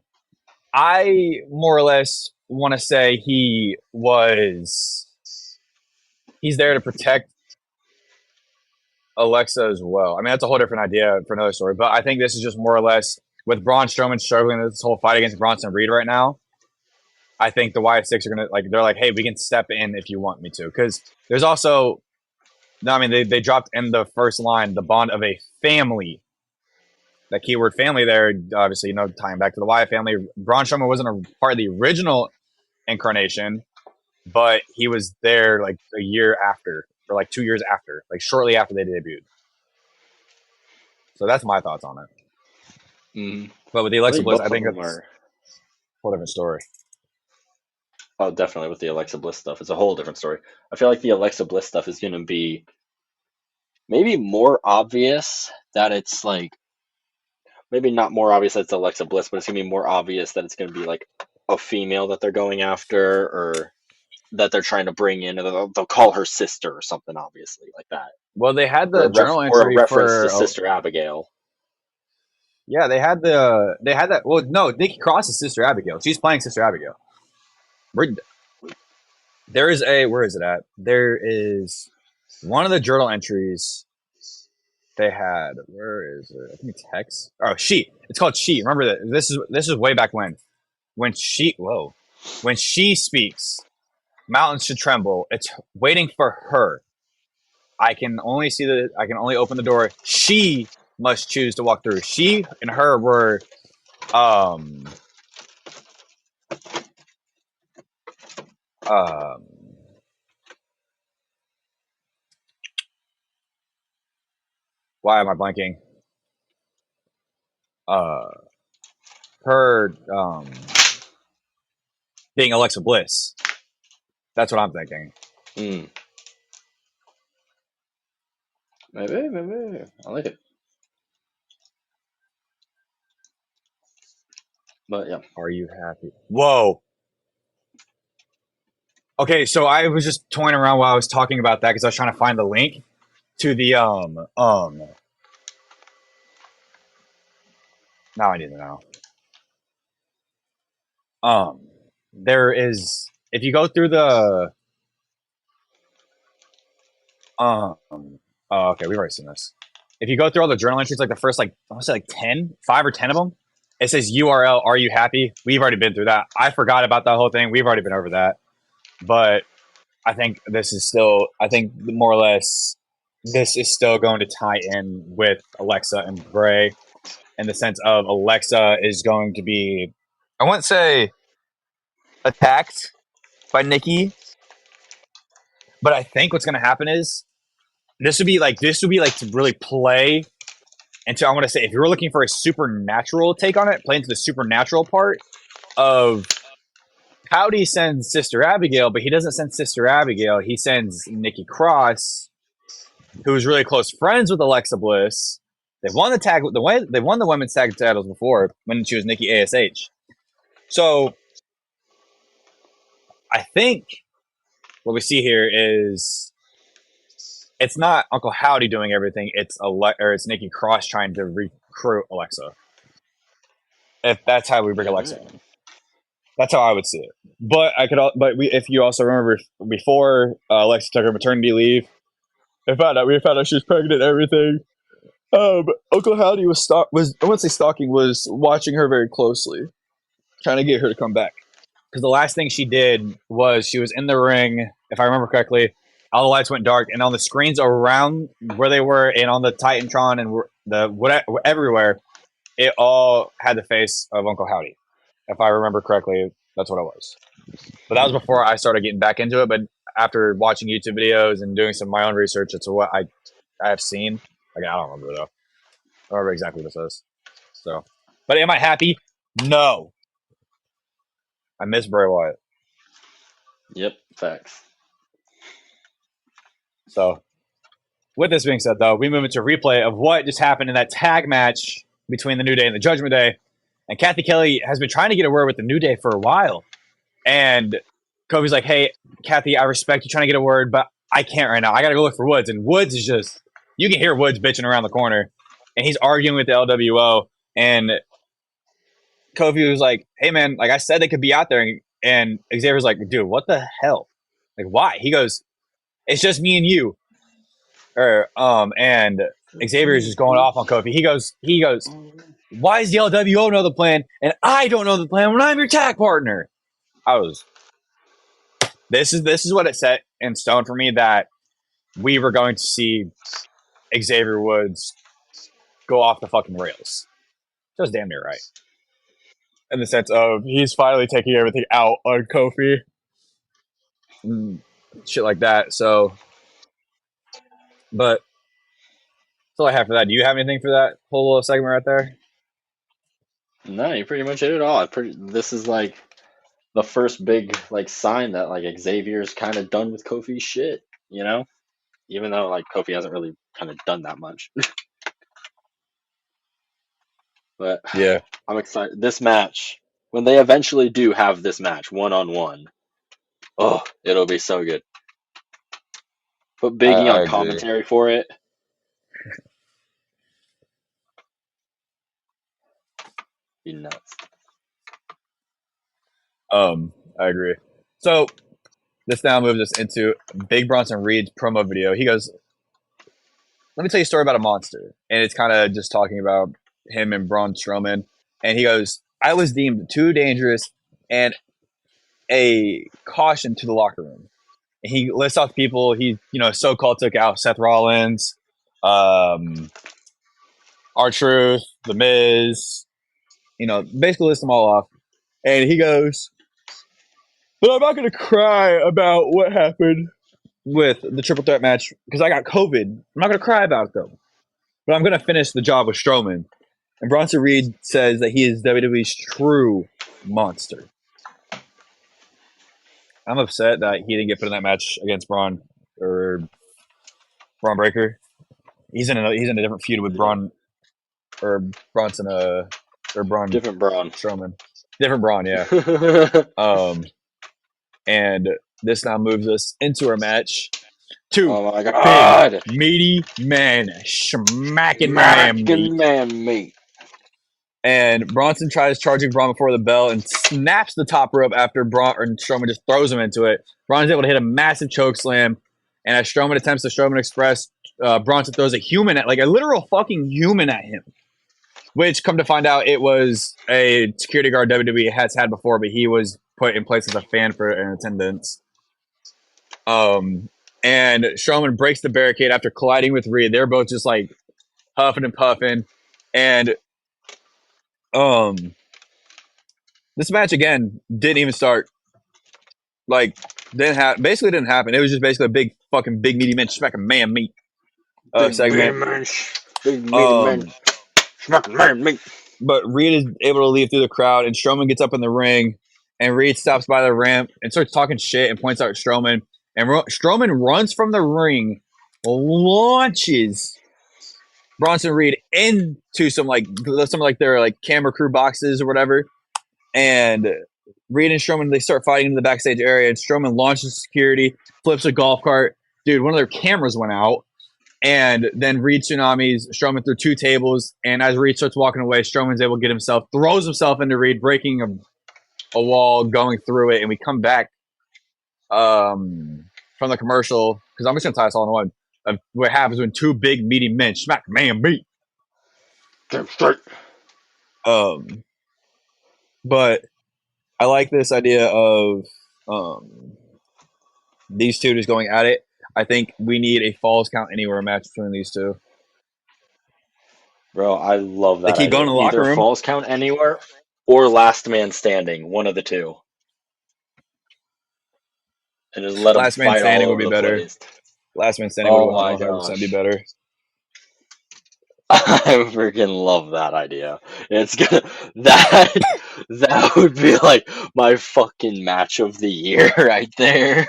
I more or less want to say he's there to protect Alexa as well. I mean, that's a whole different idea for another story, but I think this is just more or less with Braun Strowman struggling with this whole fight against Bronson Reed right now. I think the Wyatt Six are gonna they're like, hey, we can step in if you want me to, because there's also, no, I mean, they dropped in the first line the bond of a family that keyword family there, obviously, tying back to the Wyatt family. Braun Strowman wasn't a part of the original incarnation, but he was there like a year after, or like 2 years after, like shortly after they debuted. So that's my thoughts on it. Mm. But with the I Alexa think Bliss, both I of think them it's are. a whole different story. Oh, definitely with the Alexa Bliss stuff, it's a whole different story. I feel like the Alexa Bliss stuff is going to be maybe more obvious that it's like maybe not more obvious that it's Alexa Bliss, but it's going to be more obvious that it's going to be like a female that they're going after or that they're trying to bring in, or they'll call her sister or something, obviously like that, Well, they had or the journal or a entry reference to for Sister Abigail. yeah, they had that. Well, no, Nikki Cross is Sister Abigail. She's playing Sister Abigail. There is a where is it at? There is one of the journal entries they had. Where is it? I think it's Hex. Oh, She. It's called She. Remember that this is way back when she speaks, mountains should tremble. It's waiting for her. I can only open the door. She must choose to walk through. She and her were um um why am I blanking? Uh her being Alexa Bliss. That's what I'm thinking. Mm. Maybe. I like it. But yeah. Are you happy? Whoa. Okay, so I was just toying around while I was talking about that because I was trying to find the link to the now I need to know. There is if you go through the um oh, okay, we've already seen this. If you go through all the journal entries, like the first like I want to say like 5 or 10 of them, it says URL, are you happy? We've already been through that. I forgot about that whole thing. We've already been over that. But I think more or less this is still going to tie in with Alexa and Bray in the sense of Alexa is going to be, I wouldn't say attacked by Nikki, but I think what's going to happen is this would be like to really play into, I want to say, if you're looking for a supernatural take on it, play into the supernatural part of Howdy sends Sister Abigail, but he doesn't send Sister Abigail. He sends Nikki Cross, who's really close friends with Alexa Bliss. They've won they won the women's tag titles before when she was Nikki ASH. So I think what we see here is it's not Uncle Howdy doing everything. It's Nikki Cross trying to recruit Alexa. If that's how we bring Alexa in, that's how I would see it. If you also remember before Alexa took her maternity leave, we found out she was pregnant and everything. Uncle Howdy was I wouldn't say stalking, was watching her very closely, trying to get her to come back. Because the last thing she did was she was in the ring, if I remember correctly. All the lights went dark, and on the screens around where they were, and on the Titantron and everywhere, it all had the face of Uncle Howdy. If I remember correctly, that's what it was. But that was before I started getting back into it. But after watching YouTube videos and doing some of my own research, it's what I have seen. Like, I don't remember though. I don't remember exactly what this is. So, but am I happy? No. I miss Bray Wyatt. Yep, facts. So, with this being said, though, we move into a replay of what just happened in that tag match between the New Day and the Judgment Day. And Kathy Kelly has been trying to get a word with the New Day for a while. And Kofi's like, hey, Kathy, I respect you trying to get a word, but I can't right now. I got to go look for Woods. And Woods is just, you can hear Woods bitching around the corner. And he's arguing with the LWO. And Kofi was like, hey, man, like I said, they could be out there. And Xavier's like, dude, what the hell? Like, why? He goes, it's just me and you. And Xavier is just going off on Kofi. He goes, why does the LWO know the plan and I don't know the plan when I'm your tag partner? This is what it set in stone for me that we were going to see Xavier Woods go off the fucking rails. just damn near right in the sense of he's finally taking everything out on Kofi and shit like that. So, but that's all I have for that. Do you have anything for that whole little segment right there? No, you pretty much hit it all. This is like the first big like sign that like Xavier's kind of done with Kofi's shit, you know? Even though like Kofi hasn't really kind of done that much. But Yeah, I'm excited. This match, when they eventually do have this match one on one, oh, it'll be so good. Put Biggie I on agree. commentary for it. Be nuts. I agree. So this now moves us into Big Bronson Reed's promo video. He goes, "Let me tell you a story about a monster," and it's kind of just talking about him and Braun Strowman. And he goes, "I was deemed too dangerous and a caution to the locker room." And he lists off people he, so-called took out: Seth Rollins, R-Truth, The Miz. Basically list them all off. And he goes, "But I'm not going to cry about what happened with the triple threat match because I got COVID. I'm not going to cry about it though. But I'm going to finish the job with Strowman." And Bronson Reed says that he is WWE's true monster. I'm upset that he didn't get put in that match against Braun or Braun Breaker. He's in a different feud with Yeah. Braun or Bronson or Braun Different Braun. Strowman. Different Braun, yeah. And this now moves us into our match. Two Oh my big god! meaty men smacking my man meat. American Man Meat. And Bronson tries charging Braun before the bell and snaps the top rope after Braun or Strowman just throws him into it. Braun's able to hit a massive choke slam. And as Strowman attempts the Strowman Express, Bronson throws a human like a literal fucking human at him. Which, come to find out, it was a security guard WWE has had before, but he was put in place as a fan for an attendance. And Strowman breaks the barricade after colliding with Reed. They're both just like huffing and puffing. And this match again didn't even start. Like basically didn't happen. It was just basically a big meaty man smacking man meat Big meaty segment. man. Big meaty man. Smacking man meat. But Reed is able to leave through the crowd, and Strowman gets up in the ring, and Reed stops by the ramp and starts talking shit and points out Strowman. And Strowman runs from the ring, launches Bronson Reed into some their like camera crew boxes or whatever. And Reed and Strowman, they start fighting in the backstage area, and Strowman launches security, flips a golf cart. Dude, one of their cameras went out. And then Reed tsunamis Strowman through two tables. And as Reed starts walking away, Strowman's able to get himself, throws himself into Reed, breaking a wall, going through it. And we come back from the commercial, because I'm just going to tie this all in one, of what happens when two big, meaty men smack man beat. Damn straight. But I like this idea of these two just going at it. I think we need a Falls Count Anywhere match between these two. Bro, I love They that keep going idea. in the locker Either room. Falls Count Anywhere or Last Man Standing. One of the two. And just let them Last Man fight all Standing would over be the better. place. Last Man Standing would Oh my 100% be gosh. better. I freaking love that idea. It's gonna that that would be like my fucking match of the year right there.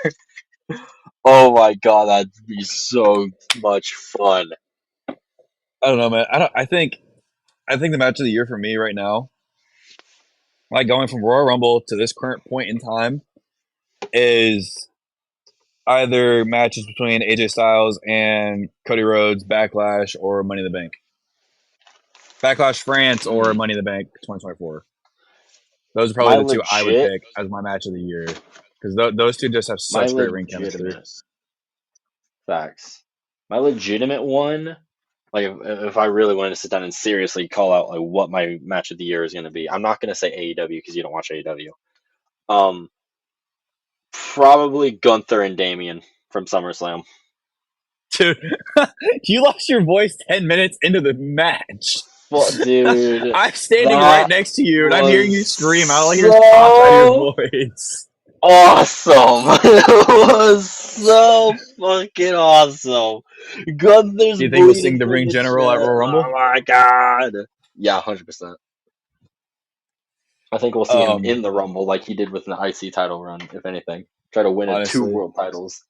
Oh my god, that'd be so much fun. I don't know, man. I think the match of the year for me right now, like going from Royal Rumble to this current point in time, is either matches between AJ Styles and Cody Rhodes, Backlash, or Money in the Bank. Backlash France or Mm. Money in the Bank 2024. Those are My probably the two I would legit, pick as my match of the year because those two just have my such great ring chemistry. legitimate facts. My legitimate one, like if I really wanted to sit down and seriously call out like what my match of the year is going to be, I'm not going to say AEW because you don't watch AEW. Probably Gunther and Damien from SummerSlam. Dude, you lost your voice 10 minutes into the match. Dude, I'm standing right that next to you, and I'm hearing was you scream. All I hear is pop out of your so voice. awesome. It was so fucking awesome. Gunther's Do you think he'll bleeding sing the from ring the general at chest. Royal Oh Rumble? my god. Yeah, 100%. I think we'll see him Um, in the Rumble like he did with the IC title run, if anything. Try to win two honestly, world titles.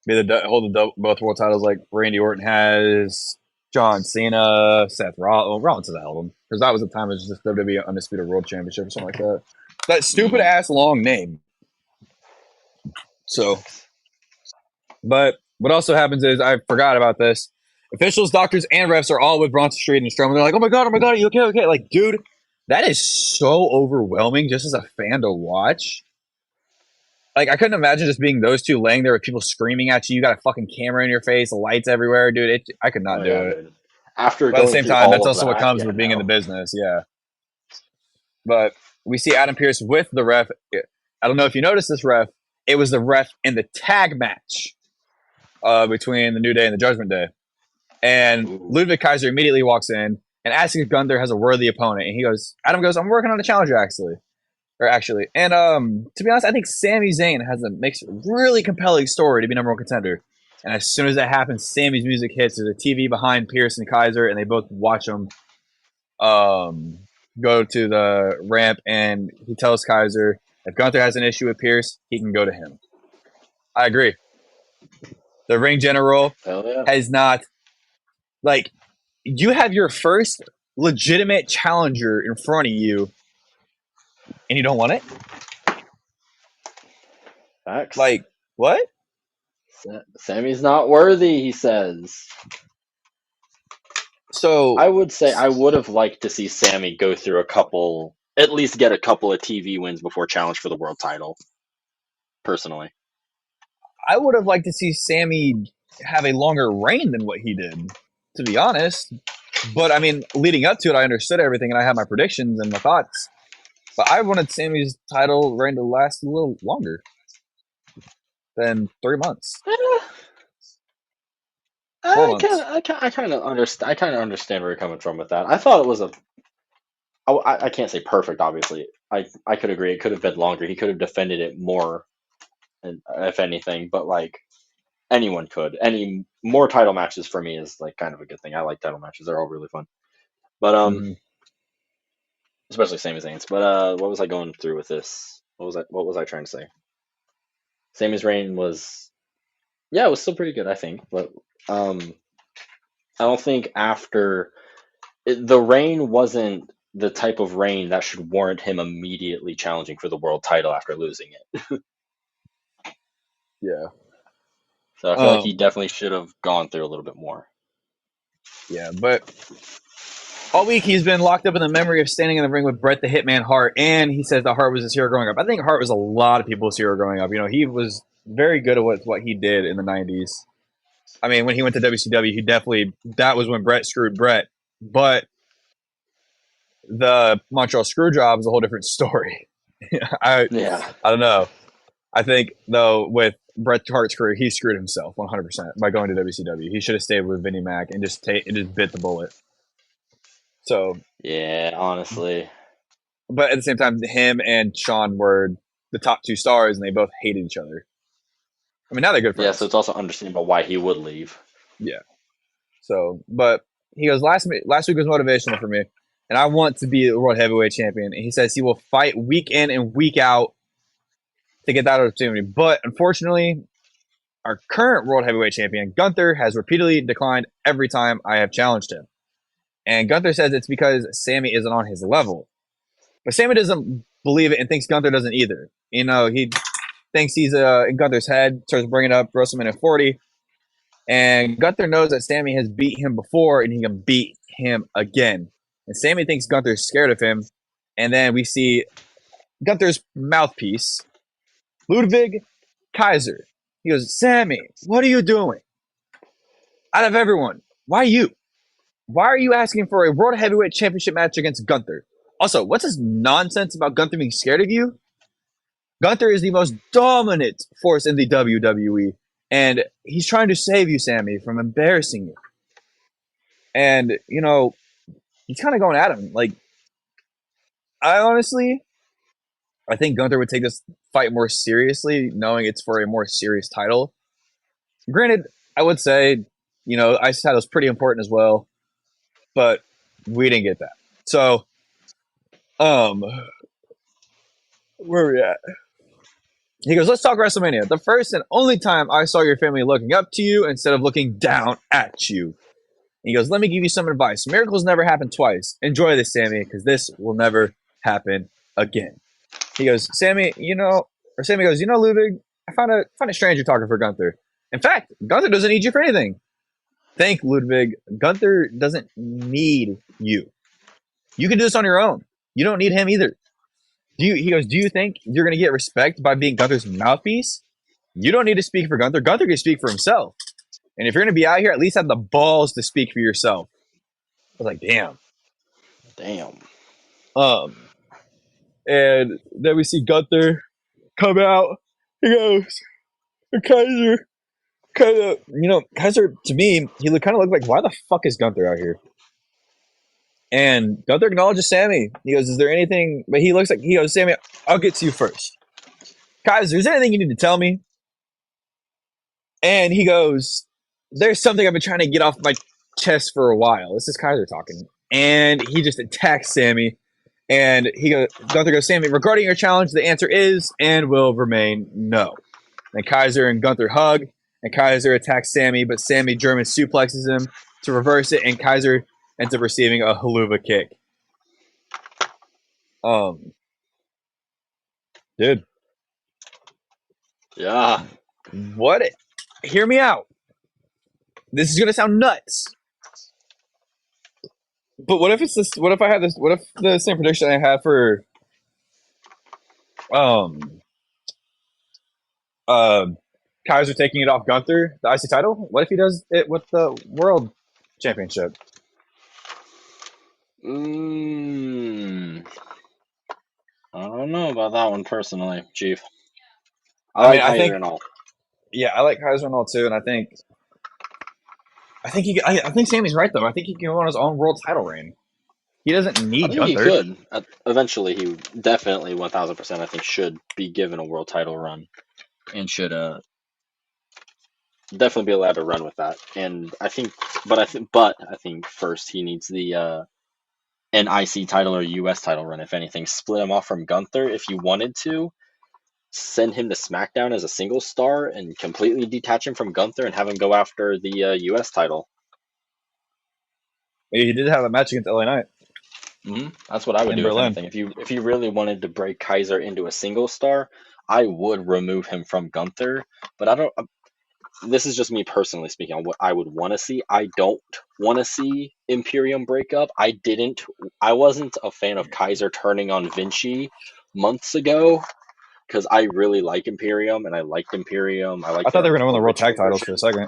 be hold both world titles like Randy Orton has, John Cena, Seth Rollins. Well, Rollins has held them because that was the time it was just WWE Undisputed World Championship or something like that. That stupid Hmm. ass long name. So, Facts. but what also happens is I forgot about this. Officials, doctors, and refs are all with Bronson Street and Strowman. They're like, oh my god, are you okay? Okay, like, dude, that is so overwhelming just as a fan to watch. Like, I couldn't imagine just being those two laying there with people screaming at you. You got a fucking camera in your face, lights everywhere, dude. I could Oh not do yeah, it. dude. After But at the going same through time, all that's of also what that, comes yeah, with being in the no. business. Yeah. But we see Adam Pearce with the ref. I don't know if you noticed this ref. It was the ref in the tag match between the New Day and the Judgment Day. And Ooh. Ludwig Kaiser immediately walks in and asks if Gunther has a worthy opponent. And he goes, Adam goes, I'm working on a challenger actually. And to be honest, I think Sami Zayn makes a really compelling story to be number one contender. And as soon as that happens, Sami's music hits. There's a TV behind Pierce and Kaiser, and they both watch him um, go to the ramp. And he tells Kaiser if Gunther has an issue with Pierce, he can go to him. I agree. The ring general Hell yeah. has not like you have your first legitimate challenger in front of you, and you don't want it. Facts. Like what? Sammy's not worthy, he says. So I would say I would have liked to see Sammy go through at least get a couple of TV wins before challenge for the world title. Personally, I would have liked to see Sammy have a longer reign than what he did, to be honest. But I mean, leading up to it, I understood everything and I had my predictions and my thoughts. But I wanted Sammy's title reign to last a little longer than 3 months, Eh, 4 months. I kind of understand. I kind of understand where you're coming from with that. I thought it was I can't say perfect, obviously. I could agree. It could have been longer. He could have defended it more, and if anything. But like anyone could. Any more title matches for me is like kind of a good thing. I like title matches. They're all really fun. But Mm-hmm. especially Sami Zayn's. But what was I going through with this? What was I trying to say? Sami's reign was, yeah, it was still pretty good, I think. But um, I don't think the reign wasn't the type of reign that should warrant him immediately challenging for the world title after losing it. Yeah. So I feel like he Um, definitely should have gone through a little bit more. yeah. But all week he's been locked up in the memory of standing in the ring with Bret the Hitman Hart, and he says that Hart was his hero growing up. I think Hart was a lot of people's hero growing up. You know, he was very good at what he did in the '90s. I mean, when he went to WCW, he definitely that was when Bret screwed Bret. But the Montreal Screwjob is a whole different story. I Yeah, I don't know. I think though with Bret Hart's career, he screwed himself 100% by going to WCW. He should have stayed with Vinnie Mac and just bit the bullet. So, yeah, honestly. but at the same time, him and Sean were the top two stars, and they both hated each other. I mean, now they're good Yeah, so friends. it's also understandable why he would leave. Yeah. So, but he goes last week was motivational for me, and I want to be the world heavyweight champion. And he says he will fight week in and week out to get that opportunity. But unfortunately, our current world heavyweight champion Gunther has repeatedly declined every time I have challenged him. And Gunther says it's because Sammy isn't on his level. But Sammy doesn't believe it and thinks Gunther doesn't either. You know, he thinks he's in Gunther's head, starts bringing up WrestleMania 40. And Gunther knows that Sammy has beat him before and he can beat him again. And Sammy thinks Gunther's scared of him. And then we see Gunther's mouthpiece, Ludwig Kaiser. He goes, Sammy, what are you doing? Out of everyone, why you? Why are you asking for a World Heavyweight Championship match against Gunther? Also, what's this nonsense about Gunther being scared of you? Gunther is the most dominant force in the WWE, and he's trying to save you, Sammy, from embarrassing you. And, you know, he's kind of going at him. Like, I honestly, I think Gunther would take this fight more seriously, knowing it's for a more serious title. Granted, I would say, IC title is pretty important as well, but we didn't get that. So, um, where are we at? He goes, let's talk WrestleMania. The first and only time I saw your family looking up to you instead of looking down at you. He goes, let me give you some advice. Miracles never happen twice. Enjoy this, Sammy, because this will never happen again. He goes, Sammy goes, Ludwig, I find it strange you're talking for Gunther. In fact, Gunther doesn't need you for anything. Think, Ludwig. Gunther doesn't need you. You can do this on your own. You don't need him either. He goes, do you think you're going to get respect by being Gunther's mouthpiece? You don't need to speak for Gunther. Gunther can speak for himself. And if you're going to be out here, at least have the balls to speak for yourself. I was like, damn. Damn. And then we see Gunther come out. He goes, Kaiser, Kaiser, to me, he kind of looked like, why the fuck is Gunther out here? And Gunther acknowledges Sammy. He goes, is there anything? But he goes, Sammy, I'll get to you first. Kaiser, is there anything you need to tell me? And he goes, there's something I've been trying to get off my chest for a while. This is Kaiser talking. And he just attacks Sammy. And Gunther goes, Sammy, regarding your challenge, the answer is and will remain no. And Kaiser and Gunther hug. And Kaiser attacks Sammy, but Sammy German suplexes him to reverse it. And Kaiser ends up receiving a haluva kick. Dude. Yeah. What? Hear me out. This is gonna sound nuts. But what if it's this? What if I had this? What if the same prediction I had for, Kaiser taking it off Gunther, the IC title? What if he does it with the World Championship? I don't know about that one personally, Chief. I like Kaiser and all. Yeah, I like Kaiser and all too, and I think Sammy's right though. I think he can go on his own world title reign. He doesn't need Gunther. He could. Eventually, he definitely 1000%. I think should be given a world title run, and should definitely be allowed to run with that. And I think first he needs the an IC title or US title run. If anything, split him off from Gunther if you wanted to. Send him to SmackDown as a single star and completely detach him from Gunther and have him go after the US title. He did have a match against LA Knight. Mm-hmm. That's what I would do. If anything, if you really wanted to break Kaiser into a single star, I would remove him from Gunther. But I don't. This is just me personally speaking on what I would want to see. I don't want to see Imperium break up. I wasn't a fan of Kaiser turning on Vinci months ago. Because I really like Imperium, and I liked Imperium. I thought they were going to win the World Tag titles for a second.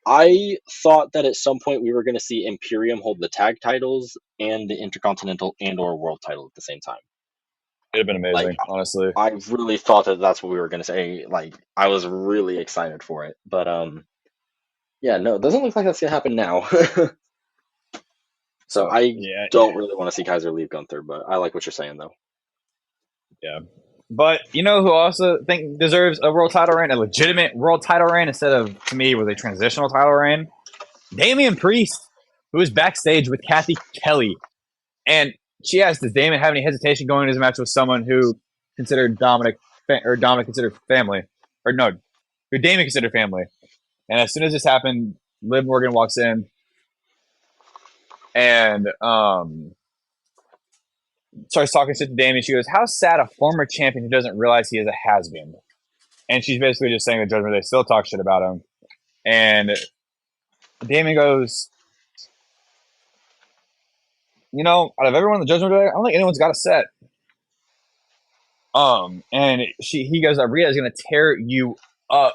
I thought that at some point we were going to see Imperium hold the tag titles and the Intercontinental and/or World title at the same time. It'd have been amazing, honestly. I really thought that that's what we were going to say. Like, I was really excited for it, but yeah, no, it doesn't look like that's going to happen now. So I don't really want to see Kaiser leave Gunther, but I like what you're saying though. Yeah. But you know who also think deserves a world title reign, a legitimate world title reign instead of, to me, was a transitional title reign? Damian Priest, who was backstage with Kathy Kelly. And she asked, does Damon have any hesitation going into his match with someone who considered Dominic considered family? Or no, who Damon considered family. And as soon as this happened, Liv Morgan walks in and starts talking shit to Damien. She goes, how sad a former champion who doesn't realize he is a has-been. And she's basically just saying the Judgment Day still talk shit about him. And Damien goes, out of everyone in the Judgment Day, I don't think anyone's got a set. And he goes, Rhea is going to tear you up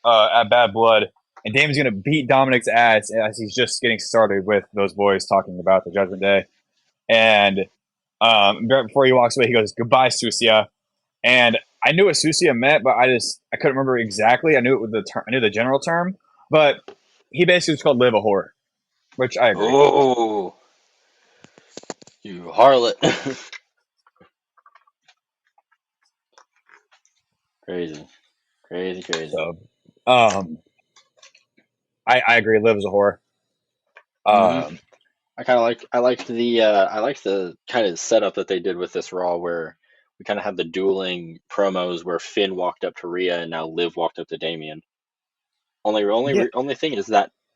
at Bad Blood. And Damien's going to beat Dominic's ass as he's just getting started with those boys talking about the Judgment Day. And right before he walks away, he goes, goodbye, Susia. And I knew what Susia meant, but I couldn't remember exactly. I knew it with I knew the general term, but he basically was called Liv a whore, which I agree. Oh, You harlot. Crazy. Crazy, crazy. So, um, I agree. Liv is a whore. hmm Um, I liked the kind of setup that they did with this Raw where we kind of had the dueling promos where Finn walked up to Rhea and now Liv walked up to Damien. yeah,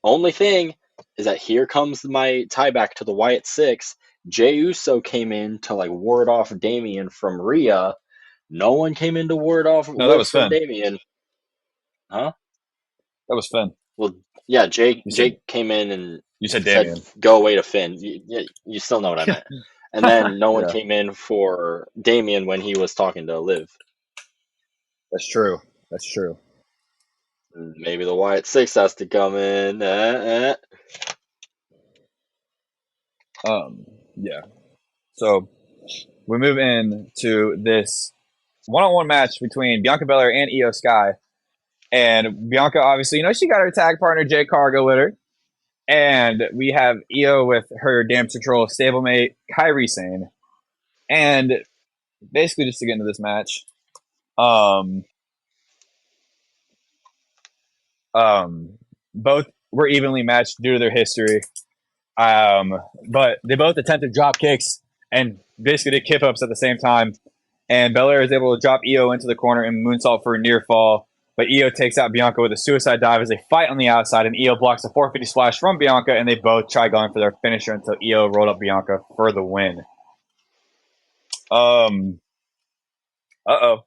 Only thing is that here comes my tie back to the Wyatt Six. Jey Uso came in to like ward off Damien from Rhea. No one came in to ward off no, that Liv was from Finn. Damien, huh? That was Finn. Well, yeah, You said Jake came in and you said said Damien. go away to Finn. You still know what I meant. And then no one Yeah, came in for Damien when he was talking to Liv. that's true. That's true. Maybe the Wyatt Six has to come in. Um, yeah. So we move into this one-on-one match between Bianca Belair and Io Sky. And Bianca, obviously, she got her tag partner Jay Cargo with her. And we have Io with her Damage Control stablemate, Kairi Sane. And basically, just to get into this match, um, both were evenly matched due to their history. But they both attempted drop kicks and basically did kip ups at the same time. And Belair is able to drop Io into the corner and moonsault for a near fall. But Io takes out Bianca with a suicide dive as they fight on the outside, and Io blocks a 450 splash from Bianca, and they both try going for their finisher until Io rolled up Bianca for the win. Um, uh-oh.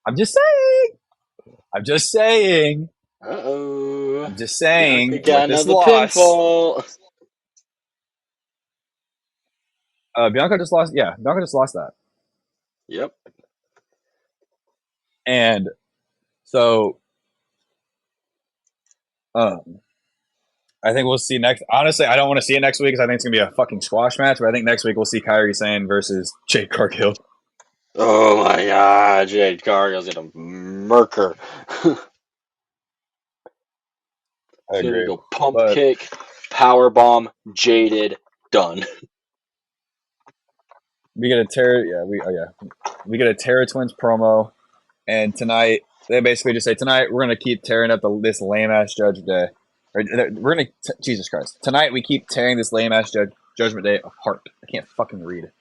I'm just saying. I'm just saying. Uh-oh. I'm just Bianca saying got with this another loss. pinfall. Bianca just lost. Yeah, Bianca just lost that. Yep. And so, um, I think we'll see next. Honestly, I don't want to see it next week because I think it's gonna be a fucking squash match. But I think next week we'll see Kairi Sane versus Jade Cargill. Oh my god, Jade Cargill's gonna murk her. I She's gonna agree, go pump but kick, power bomb, jaded, done. we get a Terra. Yeah, we get a Terra Twins promo, and tonight they basically just say tonight we're gonna keep tearing up this lame ass Judgment Day. We're gonna Jesus Christ tonight we keep tearing this lame ass Judgment Day apart. I can't fucking read.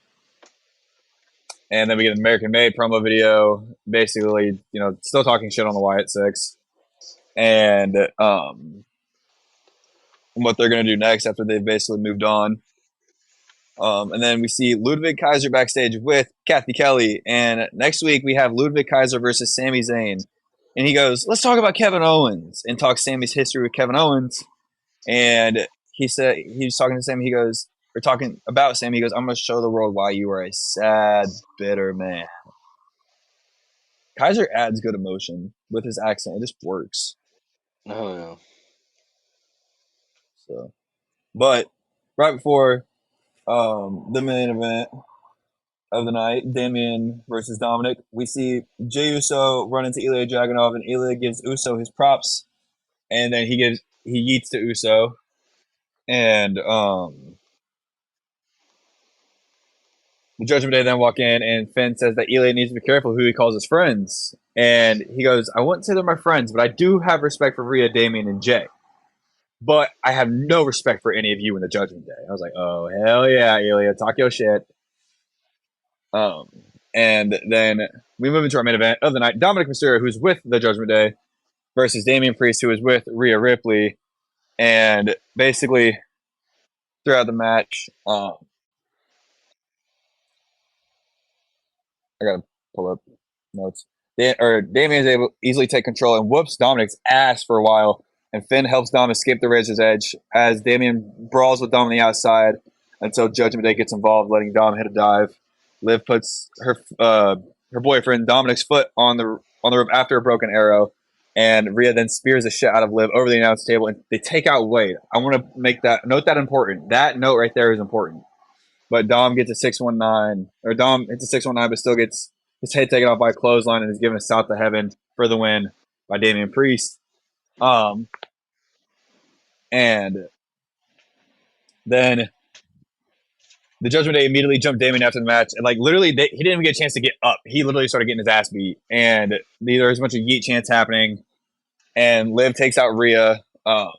And then we get an American Made promo video, basically, still talking shit on the Wyatt Six, and what they're going to do next after they've basically moved on. And then we see Ludwig Kaiser backstage with Kathy Kelly, and next week we have Ludwig Kaiser versus Sami Zayn, and he goes, "Let's talk about Kevin Owens," and talk Sami's history with Kevin Owens, and he said he was talking to Sami. He goes, we're talking about Sami. He goes, "I'm going to show the world why you are a sad, bitter man." Kaiser adds good emotion with his accent. It just works. Oh no. So, but right before the main event of the night, Damien versus Dominic, we see Jey Uso run into Ilya Dragunov, and Ilya gives Uso his props, and then he yeets to Uso, and the Judgment Day then walk in, and Finn says that Ilya needs to be careful who he calls his friends, and he goes, "I wouldn't say they're my friends, but I do have respect for Rhea, Damien, and Jay. But I have no respect for any of you in the Judgment Day." I was like, "Oh hell yeah, Ilya, talk your shit." Um, and then we move into our main event of the night: Dominic Mysterio, who's with the Judgment Day, versus Damian Priest, who is with Rhea Ripley. And basically, throughout the match, I gotta pull up notes. Damian is able to easily take control and whoops Dominic's ass for a while. And Finn helps Dom escape the Razor's Edge as Damian brawls with Dom on the outside until Judgment Day gets involved, letting Dom hit a dive. Liv puts her boyfriend Dominic's foot on the rope after a broken arrow, and Rhea then spears the shit out of Liv over the announce table, and they take out Wade. I want to note that important. That note right there is important. But Dom gets a 619, or Dom hits a 619, but still gets his head taken off by a clothesline and is given a South to Heaven for the win by Damian Priest. And then The Judgment Day immediately jumped Damien after the match, and like literally, he didn't even get a chance to get up. He literally started getting his ass beat, and there was a bunch of yeet chants happening. And Liv takes out Rhea, like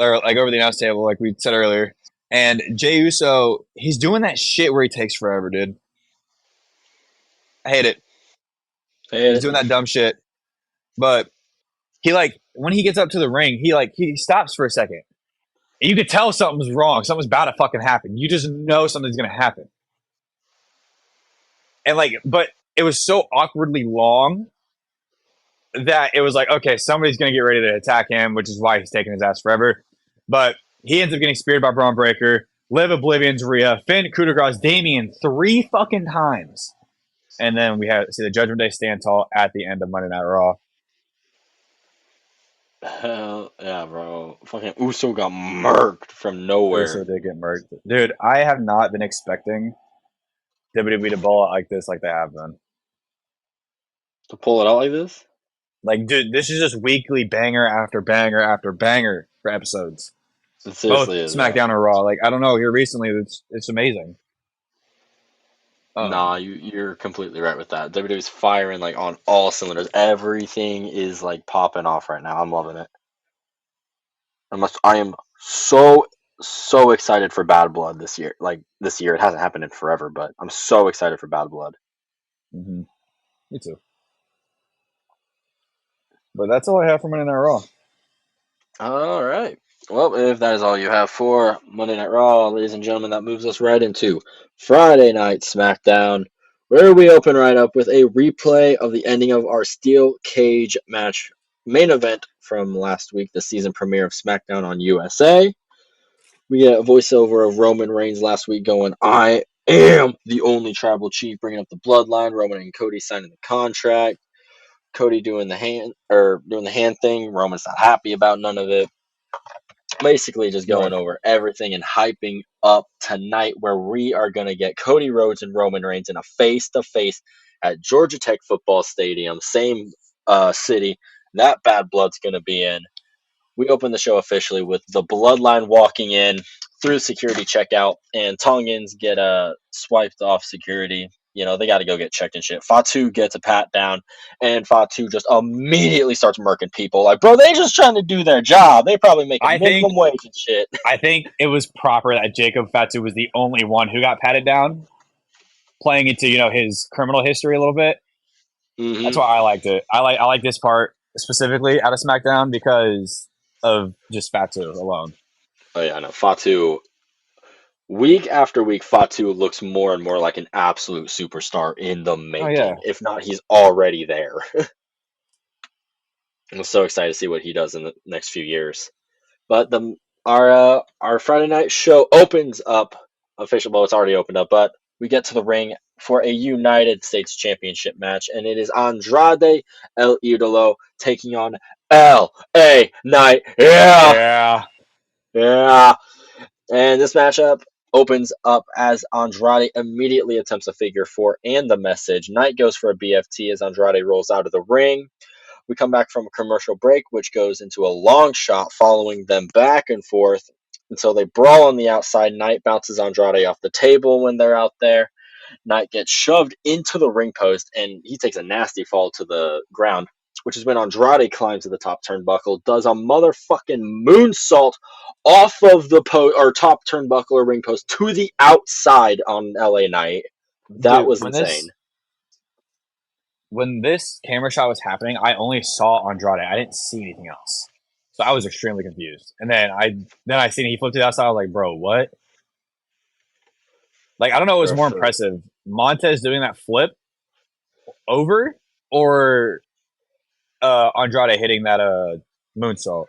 over the announce table, like we said earlier. And Jey Uso, he's doing that shit where he takes forever, dude. I hate it. He's doing that dumb shit. But he like when he gets up to the ring, he stops for a second. And you could tell something's wrong. Something's about to fucking happen. You just know something's gonna happen. And like, but it was so awkwardly long that it was like, okay, somebody's gonna get ready to attack him, which is why he's taking his ass forever. But he ends up getting speared by Braun Breaker, Liv Oblivion's Rhea, Finn coup de grace Damien 3 fucking times. And then we see the Judgment Day stand tall at the end of Monday Night Raw. Hell yeah, bro. Fucking Uso got murked from nowhere. Uso did get murked. Dude, I have not been expecting WWE to ball out like this like they have been. To pull it out like this? Like, dude, this is just weekly banger after banger after banger for episodes. It seriously Both is. SmackDown and Raw. Like, I don't know, here recently, it's amazing. Nah, you're completely right with that. WWE's firing like on all cylinders. Everything is like popping off right now. I'm loving it. I am so excited for Bad Blood this year. Like this year, it hasn't happened in forever, but I'm so excited for Bad Blood. Mm-hmm. Me too. But that's all I have for Monday Night Raw. All right. Well, if that is all you have for Monday Night Raw, ladies and gentlemen, that moves us right into Friday Night SmackDown, where we open right up with a replay of the ending of our Steel Cage match main event from last week, the season premiere of SmackDown on USA. We get a voiceover of Roman Reigns last week going, "I am the only tribal chief," bringing up the bloodline. Roman and Cody signing the contract. Cody doing the hand thing. Roman's not happy about none of it. Basically just going over everything and hyping up tonight, where we are going to get Cody Rhodes and Roman Reigns in a face-to-face at Georgia Tech football stadium, same city that Bad Blood's going to be in. We open the show officially with the Bloodline walking in through security checkout, and Tongans get swiped off security. You know, they got to go get checked and shit. Fatu gets a pat down, and Fatu just immediately starts murking people. Like, bro, they just trying to do their job. They probably make a minimum wage and shit. I think it was proper that Jacob Fatu was the only one who got patted down, playing into, you know, his criminal history a little bit. Mm-hmm. That's why I liked it. I like this part specifically out of SmackDown because of just Fatu alone. Oh yeah, I know. Fatu, week after week, Fatu looks more and more like an absolute superstar in the making. Oh, yeah. If not, he's already there. I'm so excited to see what he does in the next few years. But our Friday night show opens up official. Well, it's already opened up, but we get to the ring for a United States Championship match, and it is Andrade El Idolo taking on L.A. Knight. Yeah. And this matchup opens up as Andrade immediately attempts a figure 4 and the message. Knight goes for a BFT as Andrade rolls out of the ring. We come back from a commercial break, which goes into a long shot following them back and forth until they brawl on the outside. Knight bounces Andrade off the table when they're out there. Knight gets shoved into the ring post, and he takes a nasty fall to the ground, which is when Andrade climbs to the top turnbuckle, does a motherfucking moonsault off of the top turnbuckle or ring post to the outside on LA Knight. That was insane. When this camera shot was happening, I only saw Andrade. I didn't see anything else. So I was extremely confused. And then I seen he flipped to the outside. I was like, bro, what? Like, I don't know what was more impressive. Montez doing that flip over or Andrade hitting that moonsault?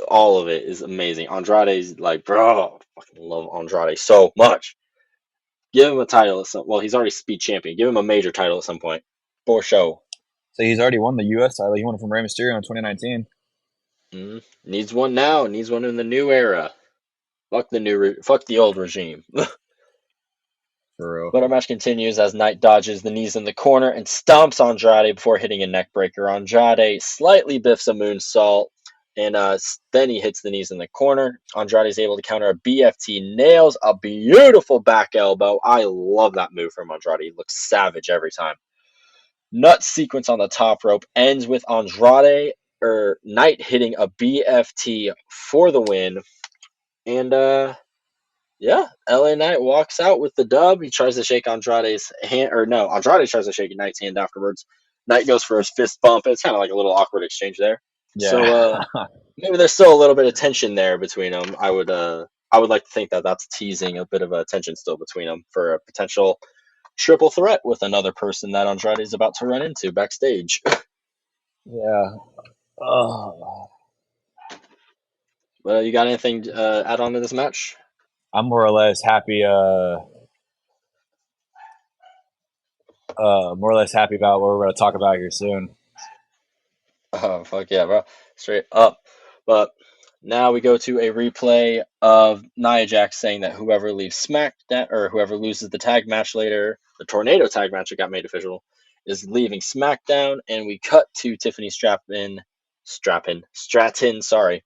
All of it is amazing. Andrade's like, bro, I fucking love Andrade so much. Give him a title at some. Well, he's already Speed Champion. Give him a major title at some point, for show. So he's already won the U.S. title. He won it from Rey Mysterio in 2019. Needs one now. Needs one in the new era. Fuck the old regime. For real. But our match continues as Knight dodges the knees in the corner and stomps Andrade before hitting a neck breaker. Andrade slightly biffs a moonsault, And then he hits the knees in the corner. Andrade's able to counter a BFT, nails a beautiful back elbow. I love that move from Andrade. He looks savage every time. Nut sequence on the top rope ends with Andrade or Knight hitting a BFT for the win. And yeah, LA Knight walks out with the dub. He tries to shake Andrade's hand, or no, Andrade tries to shake Knight's hand afterwards. Knight goes for his fist bump. It's kind of like a little awkward exchange there. So Yeah. maybe there's still a little bit of tension there between them. I would like to think that that's teasing a bit of a tension still between them for a potential triple threat with another person that Andrade is about to run into backstage. Yeah. Oh. Well, you got anything add on to this match? I'm more or less happy. More or less happy about what we're going to talk about here soon. Oh fuck yeah, bro! Straight up. But now we go to a replay of Nia Jax saying that whoever leaves SmackDown or whoever loses the tag match later, the tornado tag match that got made official, is leaving SmackDown, and we cut to Tiffany Stratton, sorry,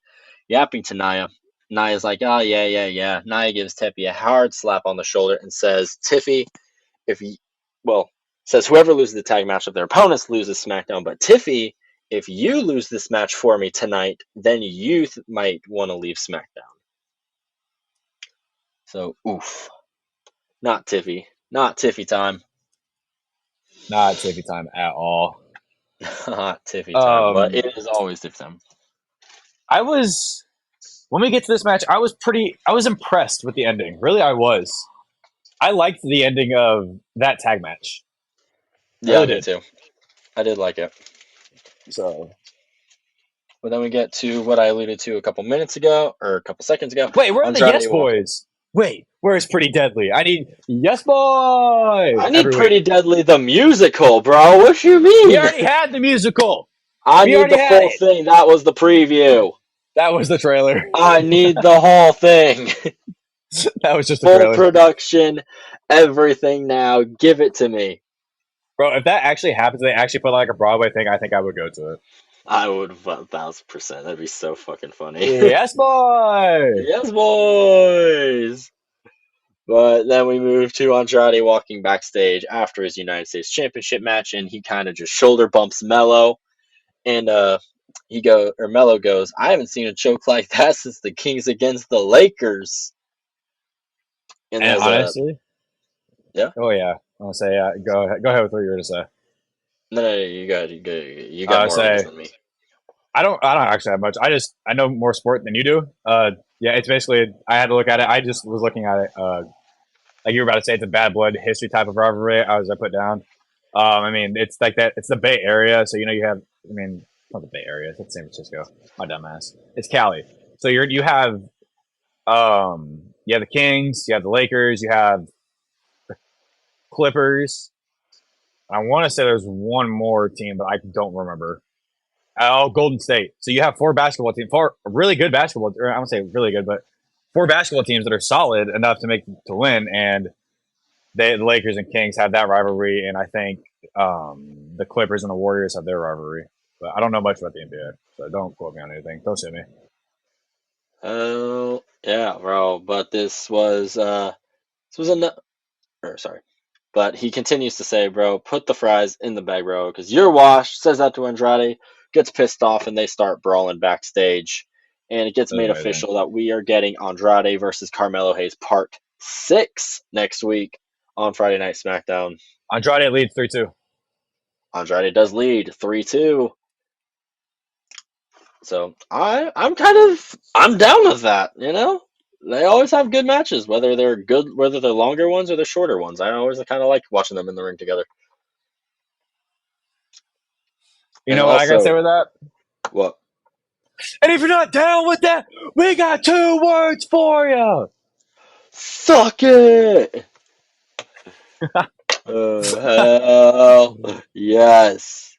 yapping to Nia. Nia's like, oh yeah. Nia gives Tiffy a hard slap on the shoulder and says, Tiffy, if you, well, says whoever loses the tag match of their opponents loses SmackDown, but Tiffy, if you lose this match for me tonight, then you might want to leave SmackDown. So, oof. Not Tiffy. Not Tiffy time. Not Tiffy time at all. Not Tiffy time, but it is always Tiffy time. When we get to this match, I was impressed with the ending. Really, I was. I liked the ending of that tag match. Yeah, me too. I did like it. So, but then we get to what I alluded to a couple minutes ago, or a couple seconds ago. Wait, where are the Yes Boys? Wait, where's Pretty Deadly? I need Yes Boy! I need Pretty Deadly the musical, bro. What you mean? We already had the musical. I need the full thing. That was the preview. That was the trailer. I need the whole thing. That was just full production, everything now. Give it to me. Bro, if that actually happens, they actually put like a Broadway thing, I think I would go to it. I would 1,000%. That'd be so fucking funny. Yes, boy! Yes, boys! But then we move to Andrade walking backstage after his United States Championship match, and he kind of just shoulder bumps Mello. And Mello goes, I haven't seen a choke like that since the Kings against the Lakers. And honestly, yeah. Oh yeah, I'll say go ahead with what you were to say. No, you got more than me. I don't actually have much. I know more sport than you do. Yeah, it's basically I had to look at it. I just was looking at it. Like you were about to say, it's a bad blood history type of rivalry. I put down. I mean, it's like that. It's the Bay Area, so you have. I mean, it's not the Bay Area. It's San Francisco. My dumbass. It's Cali. So you have the Kings, you have the Lakers, you have the Clippers. I want to say there's one more team, but I don't remember. Oh, Golden State. So you have four really good basketball. Or I won't say really good, but four basketball teams that are solid enough to win. And the Lakers and Kings have that rivalry, and I think the Clippers and the Warriors have their rivalry. But I don't know much about the NBA, so don't quote me on anything. Don't sue me. Oh yeah, bro. But this was sorry. But he continues to say, bro, put the fries in the bag, bro, because you're washed. Says that to Andrade, gets pissed off, and they start brawling backstage. And it gets made official that we are getting Andrade versus Carmelo Hayes Part 6 next week on Friday Night SmackDown. Andrade leads 3-2. Andrade does lead 3-2. So I'm down with that, They always have good matches, whether they're longer ones or they're shorter ones. I always kind of like watching them in the ring together. You know what I gotta say with that? What? And if you're not down with that, we got 2 words for you. Suck it. Hell yes.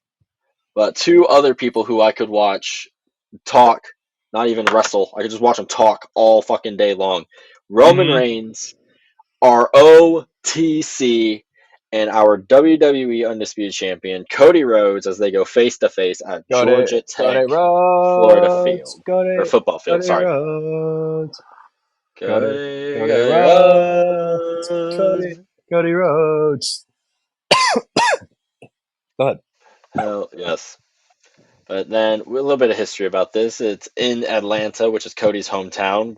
But 2 other people who I could watch talk, not even wrestle. I could just watch them talk all fucking day long. Roman Reigns, ROTC, and our WWE Undisputed Champion, Cody Rhodes, as they go face to face at Georgia Got Tech, it, Florida Rhodes. field, or football field, sorry. Rhodes. Cody Cody Rhodes. Rhodes. Cody Rhodes. Go ahead. Hell yes. But then a little bit of history about this. It's in Atlanta, which is Cody's hometown.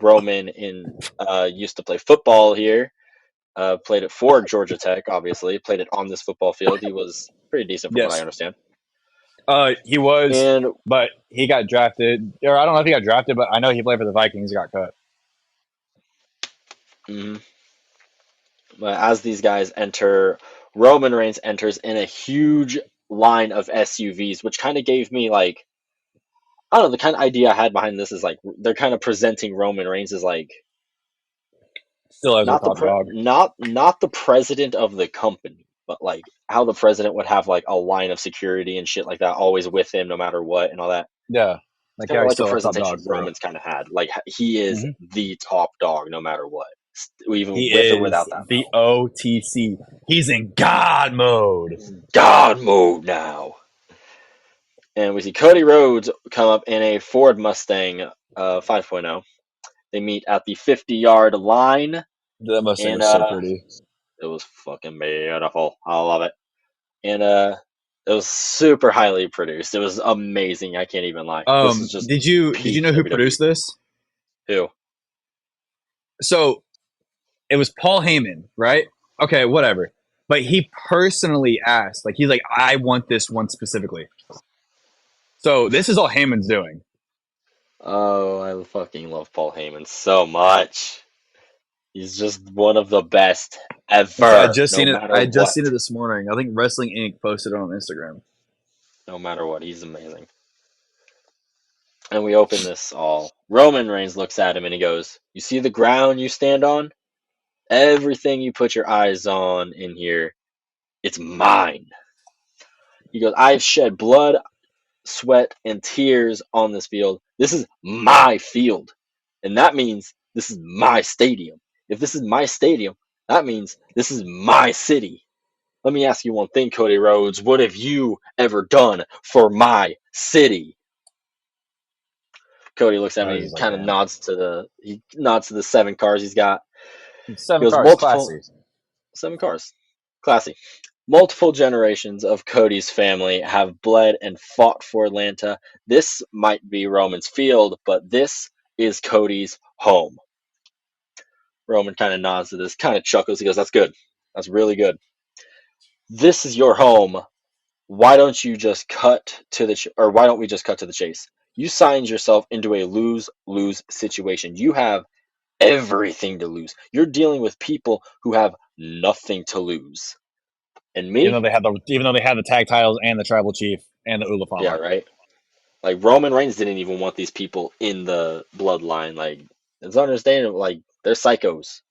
Used to play football here. Played it for Georgia Tech, obviously. Played it on this football field. He was pretty decent from what I Yes. understand. He was, And but he got drafted. Or I don't know if he got drafted, but I know he played for the Vikings. He got cut. mhm, but as these guys enter, Roman Reigns enters in a huge line of SUVs, which kind of gave me like, I don't know, the kind of idea I had behind this is like they're kind of presenting Roman Reigns as like Still as their not the top dog. not the president of the company, but like how the president would have like a line of security and shit like that always with him no matter what and all that. Yeah. It's Like, kind yeah, of he's like the still our top presentation dog, bro. Roman's kind of had. Like he is Mm-hmm. the top dog no matter what, He even with or is without that the belt. OTC. He's in God mode. He's God mode now. And we see Cody Rhodes come up in a Ford Mustang 5.0. They meet at the 50-yard line, That Mustang and was so pretty. it was fucking beautiful. I love it. And it was super highly produced. It was amazing. I can't even lie. This is just Did you peak know who WWE. produced this? Who? So it was Paul Heyman, right? Okay, whatever. But he personally asked, like, he's like, I want this one specifically. So this is all Heyman's doing. Oh, I fucking love Paul Heyman so much. He's just one of the best I ever, just no seen it. matter I just what. seen it this morning. I think Wrestling Inc. posted it on Instagram. No matter what, he's amazing. And we open this all. Roman Reigns looks at him and he goes, "You see the ground you stand on? Everything you put your eyes on in here, it's mine." He goes, "I've shed blood, sweat, and tears on this field. This is my field. And that means this is my stadium. If this is my stadium, that means this is my city. Let me ask you one thing, Cody Rhodes. What have you ever done for my city?" Cody looks at I was me, just like, kind of damn. nods to the 7 cars he's got. He 7 goes, cars, multiple classy. 7 cars. Classy. Multiple generations of Cody's family have bled and fought for Atlanta. This might be Roman's field, but this is Cody's home. Roman kind of nods to this, kind of chuckles. He goes, "That's good. That's really good. This is your home. Why don't you just cut to or why don't we just cut to the chase? You signed yourself into a lose-lose situation. You have everything to lose. You're dealing with people who have nothing to lose. And me, Even though they had the tag titles and the tribal chief and the yeah, Ulafala. right. Like Roman Reigns didn't even want these people in the bloodline. Like it's understandable. Like they're psychos,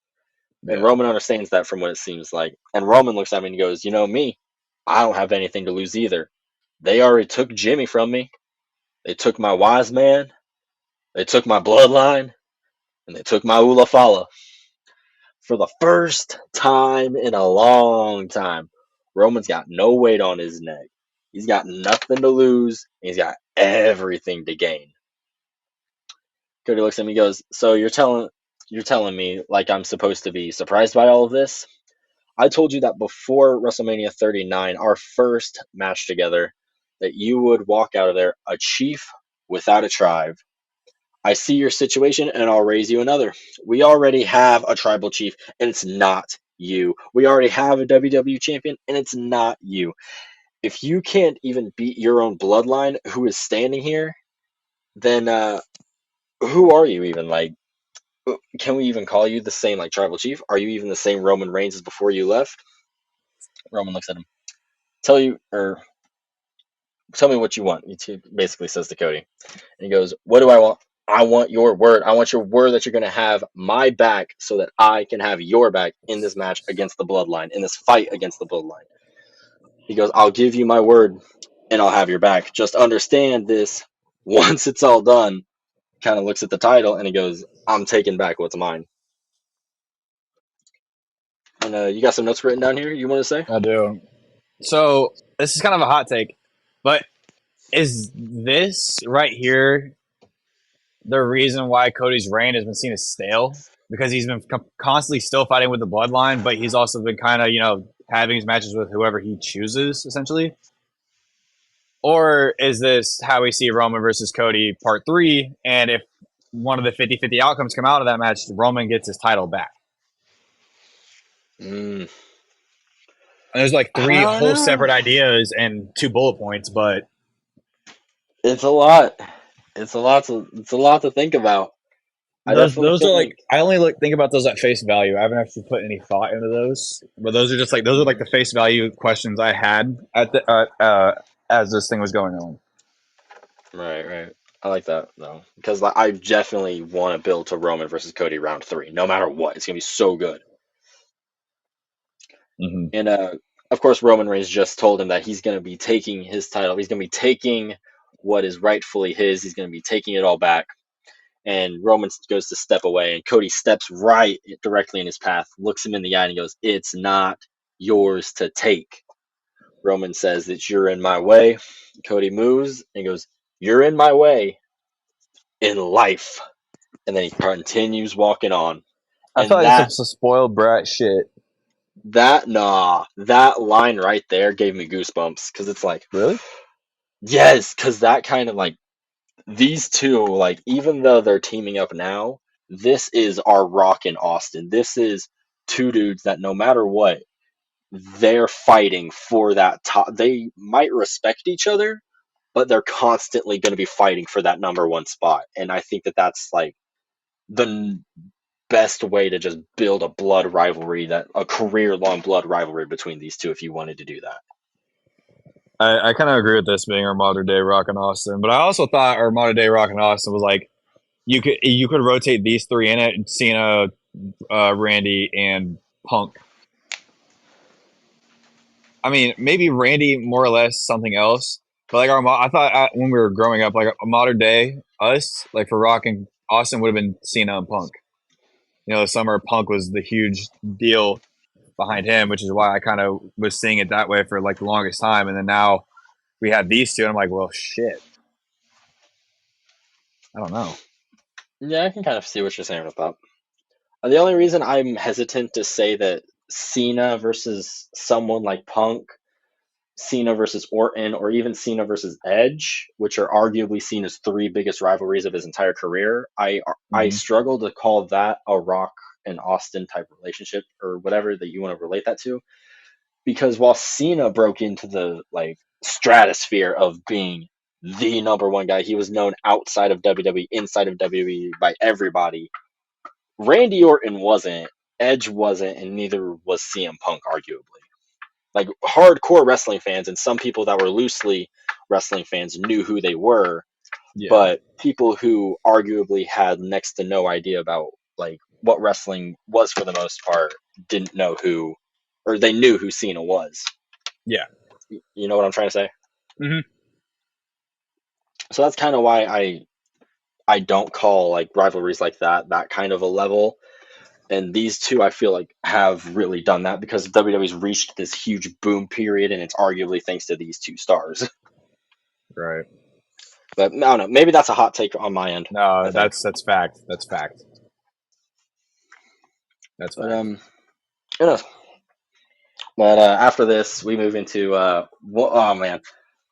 and Yeah. Roman understands that from what it seems like. And Roman looks at me and he goes, "You know me, I don't have anything to lose either. They already took Jimmy from me. They took my wise man. They took my bloodline, and they took my Ulafala. For the first time in a long time, Roman's got no weight on his neck. He's got nothing to lose. He's got everything to gain." Cody looks at me and goes, "So you're telling me like I'm supposed to be surprised by all of this? I told you that before WrestleMania 39, our first match together, that you would walk out of there a chief without a tribe. I see your situation and I'll raise you another. We already have a tribal chief and it's not you. We already have a WWE champion and it's not you. If you can't even beat your own bloodline who is standing here, then who are you even? Like, can we even call you the same like tribal chief? Are you even the same Roman Reigns as before you left?" Roman looks at him. Tell me what you want. He basically says to Cody. And he goes, "What do I want? I want your word. I want your word that you're going to have my back so that I can have your back in this match against the bloodline, in this fight against the bloodline." He goes, "I'll give you my word and I'll have your back. Just understand this. Once it's all done," kind of looks at the title and he goes, "I'm taking back what's mine." And you got some notes written down here you want to say? I do. So this is kind of a hot take, but is this right here the reason why Cody's reign has been seen as stale? Because he's been constantly still fighting with the bloodline, but he's also been kind of, having his matches with whoever he chooses, essentially. Or is this how we see Roman versus Cody part 3? And if one of the 50-50 outcomes come out of that match, Roman gets his title back. Mm, And there's like I 3 don't whole know. separate ideas and 2 bullet points, but It's a lot. It's a lot to think about. I definitely those are like, think. I only think about those at face value. I haven't actually put any thought into those, but those are like the face value questions I had at the as this thing was going on. Right, right. I like that though because like, I definitely want to build to Roman versus Cody round 3, no matter what. It's gonna be so good. Mm-hmm. And of course, Roman Reigns just told him that he's gonna be taking his title. He's gonna be taking what is rightfully his. He's gonna be taking it all back. And Roman goes to step away, and Cody steps right directly in his path, looks him in the eye, and he goes, "It's not yours to take." Roman says that you're in my way. Cody moves and goes, "You're in my way in life." And then he continues walking on. I feel And like this is some spoiled brat shit. that line right there gave me goosebumps because it's like, Really? yes, because that kind of like these two, like even though they're teaming up now, this is our Rock and Austin. This is two dudes that no matter what, they're fighting for that top. They might respect each other, but they're constantly going to be fighting for that number one spot. And I think that that's like the best way to just build a blood rivalry, that a career long blood rivalry between these two if you wanted to do that. I kind of agree with this being our modern day Rock and Austin, but I also thought our modern day Rock and Austin was like you could rotate these 3 in it: Cena, Randy, and Punk. I mean, maybe Randy more or less something else, but like I thought when we were growing up, like a modern day us, like for Rock and Austin would have been Cena and Punk. The summer Punk was the huge deal behind him, which is why I kind of was seeing it that way for like the longest time, and then now we had these two, and I'm like, well, shit, I don't know. Yeah, I can kind of see what you're saying with that. The only reason I'm hesitant to say that Cena versus someone like Punk, Cena versus Orton, or even Cena versus Edge, which are arguably seen as 3 biggest rivalries of his entire career, I Mm-hmm. struggle to call that a Rock and Austin type relationship or whatever that you want to relate that to. Because while Cena broke into the like stratosphere of being the number one guy, he was known outside of WWE, inside of WWE by everybody. Randy Orton wasn't, Edge wasn't, and neither was CM Punk, arguably. Like hardcore wrestling fans and some people that were loosely wrestling fans knew who they were, Yeah, but people who arguably had next to no idea about like what wrestling was for the most part didn't know who, or they knew who Cena was. yeah. You know what I'm trying to say? Mm-hmm. So that's kind of why I don't call like rivalries like that kind of a level. And these two, I feel like, have really done that because WWE's reached this huge boom period, and it's arguably thanks to these two stars. Right. But I don't know. Maybe that's a hot take on my end. I No, think. that's fact. That's fact. That's But fact. who knows? But after this, we move into oh man,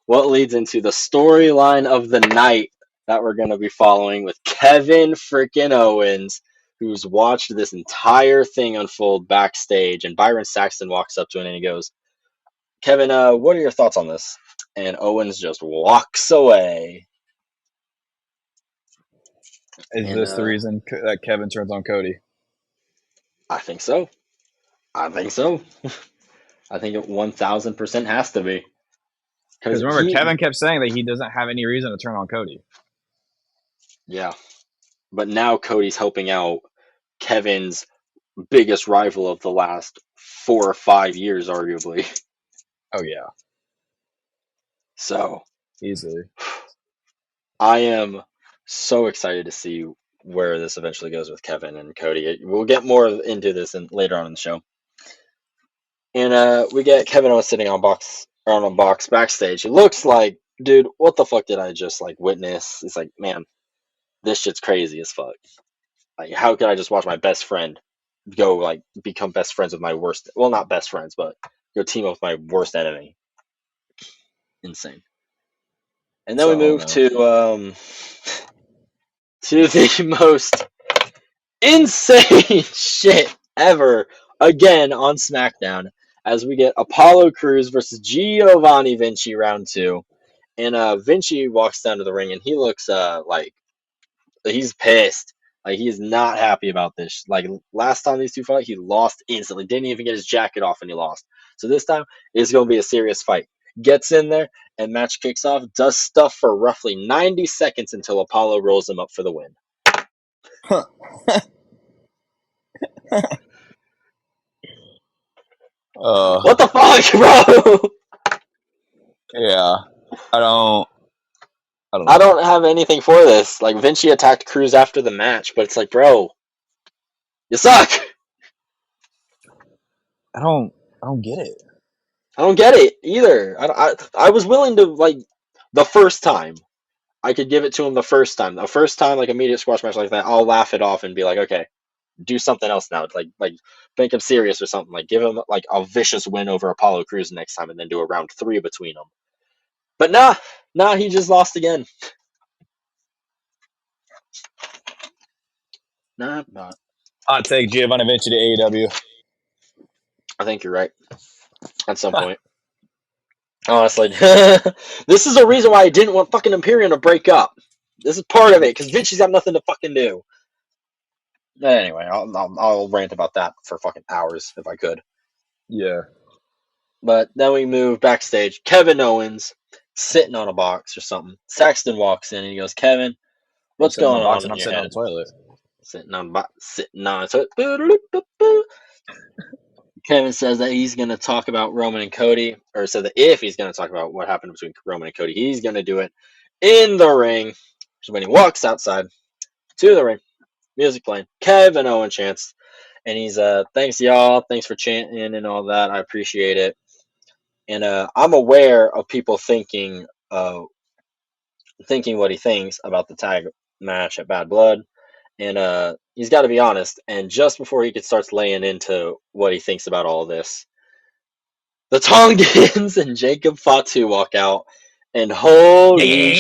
what leads into the storyline of the night that we're going to be following with Kevin freaking Owens, who's watched this entire thing unfold backstage. And Byron Saxton walks up to him and he goes, "Kevin, what are your thoughts on this?" And Owens just walks away. Is And this the reason that Kevin turns on Cody? I think so. I think so. I think it 1000% has to be. Because Because remember, he, Kevin kept saying that he doesn't have any reason to turn on Cody. yeah. But now Cody's helping out Kevin's biggest rival of the last 4 or 5 years, arguably. Oh yeah, So easily. I am so excited to see where this eventually goes with Kevin and Cody. We'll get more into this later on in the show. And we get Kevin Owens sitting on a box backstage. He looks like, dude, what the fuck did I just like witness? It's like, man, this shit's crazy as fuck. Like, how could I just watch my best friend go like become best friends with my worst? Well, not best friends, but go team up with my worst enemy. Insane. And then we So move to the most insane shit ever again on SmackDown as we get Apollo Crews versus Giovanni Vinci round 2. And Vinci walks down to the ring and he looks like he's pissed. Like he is not happy about this. Like last time these two fought, he lost instantly. Didn't even get his jacket off and he lost. So this time it's going to be a serious fight. Gets in there and match kicks off. Does stuff for roughly 90 seconds until Apollo rolls him up for the win. What the fuck, bro? yeah, I don't know. I don't have anything for this. Like Vinci attacked Cruz after the match, but it's like, bro, you suck. I don't get it. I don't get it either. I was willing to like the first time. I could give it to him the first time. The first time, like immediate squash match like that, I'll laugh it off and be like, okay, do something else now. Like make him serious or something. Like give him like a vicious win over Apollo Crews next time, and then do a round 3 between them. But nah, he just lost again. Nah, not. I'll take Giovanni Vinci to AEW. I think you're right. At some point. Honestly, this is a reason why I didn't want fucking Imperium to break up. This is part of it because Vinci's got nothing to fucking do. Anyway, I'll rant about that for fucking hours if I could. Yeah. But then we move backstage. Kevin Owens sitting on a box or something. Saxton walks in and he goes, "Kevin, what's I'm sitting going on a box on and in I'm your sitting on head?" the toilet. Sitting on a toilet. Kevin says that he's going to talk about Roman and Cody, or said that if he's going to talk about what happened between Roman and Cody, he's going to do it in the ring. So when he walks outside to the ring, music playing, Kevin Owens chants, and he's thanks y'all, thanks for chanting and all that, I appreciate it. And I'm aware of people thinking what he thinks about the tag match at Bad Blood, and he's got to be honest. And just before he starts laying into what he thinks about all this, the Tongans and Jacob Fatu walk out, and holy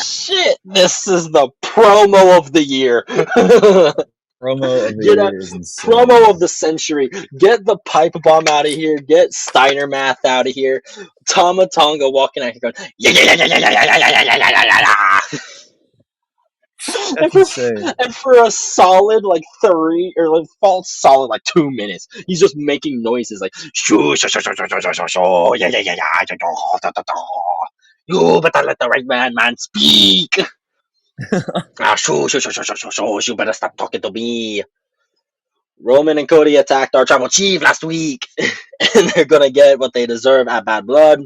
shit, this is the promo of the year. Promo of the Get a year is insane. promo of the century. Get the pipe bomb out of here. Get Steiner Math out of here. Tama Tonga walking out here going, yeah, yeah, yeah, yeah, yeah, yeah, yeah, yeah, yeah, yeah, yeah. That's insane. And for a solid like 3 or like false solid like 2 minutes, he's just making noises like shoo shoo shoo shoo shoo shoo shoo shoo yeah yeah yeah yeah da, da, da. You better let the right man speak. Shoo shoo shoo shoo shoo shoo. You better stop talking to me. Roman and Cody attacked our tribal chief last week, and they're gonna get what they deserve at Bad Blood.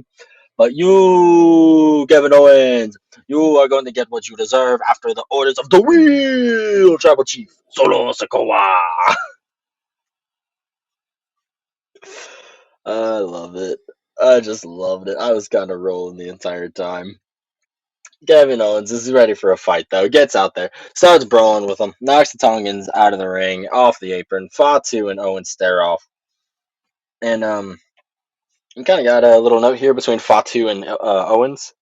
But you, Kevin Owens, you are going to get what you deserve after the orders of the real tribal chief, Solo Sikoa. I love it. I just loved it. I was kind of rolling the entire time. Kevin Owens is ready for a fight, though. Gets out there, starts brawling with him, knocks the Tongans out of the ring, off the apron. Fatu and Owens stare off. And, you kind of got a little note here between Fatu and Owens.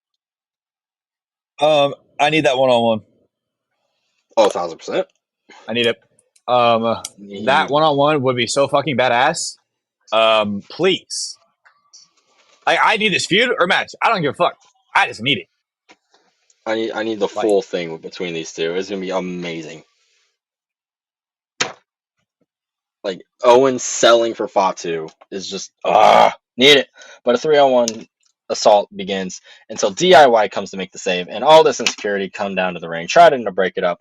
I need that one-on-one. Oh, 1,000%. I need it. That one-on-one would be so fucking badass. Please. I need this feud or match. I don't give a fuck. I just need it. I need the full thing between these two. It's gonna be amazing. Like Owens selling for Fatu is just need it. But a 3-on-1 assault begins until DIY comes to make the save, and all this insecurity come down to the ring, trying to break it up.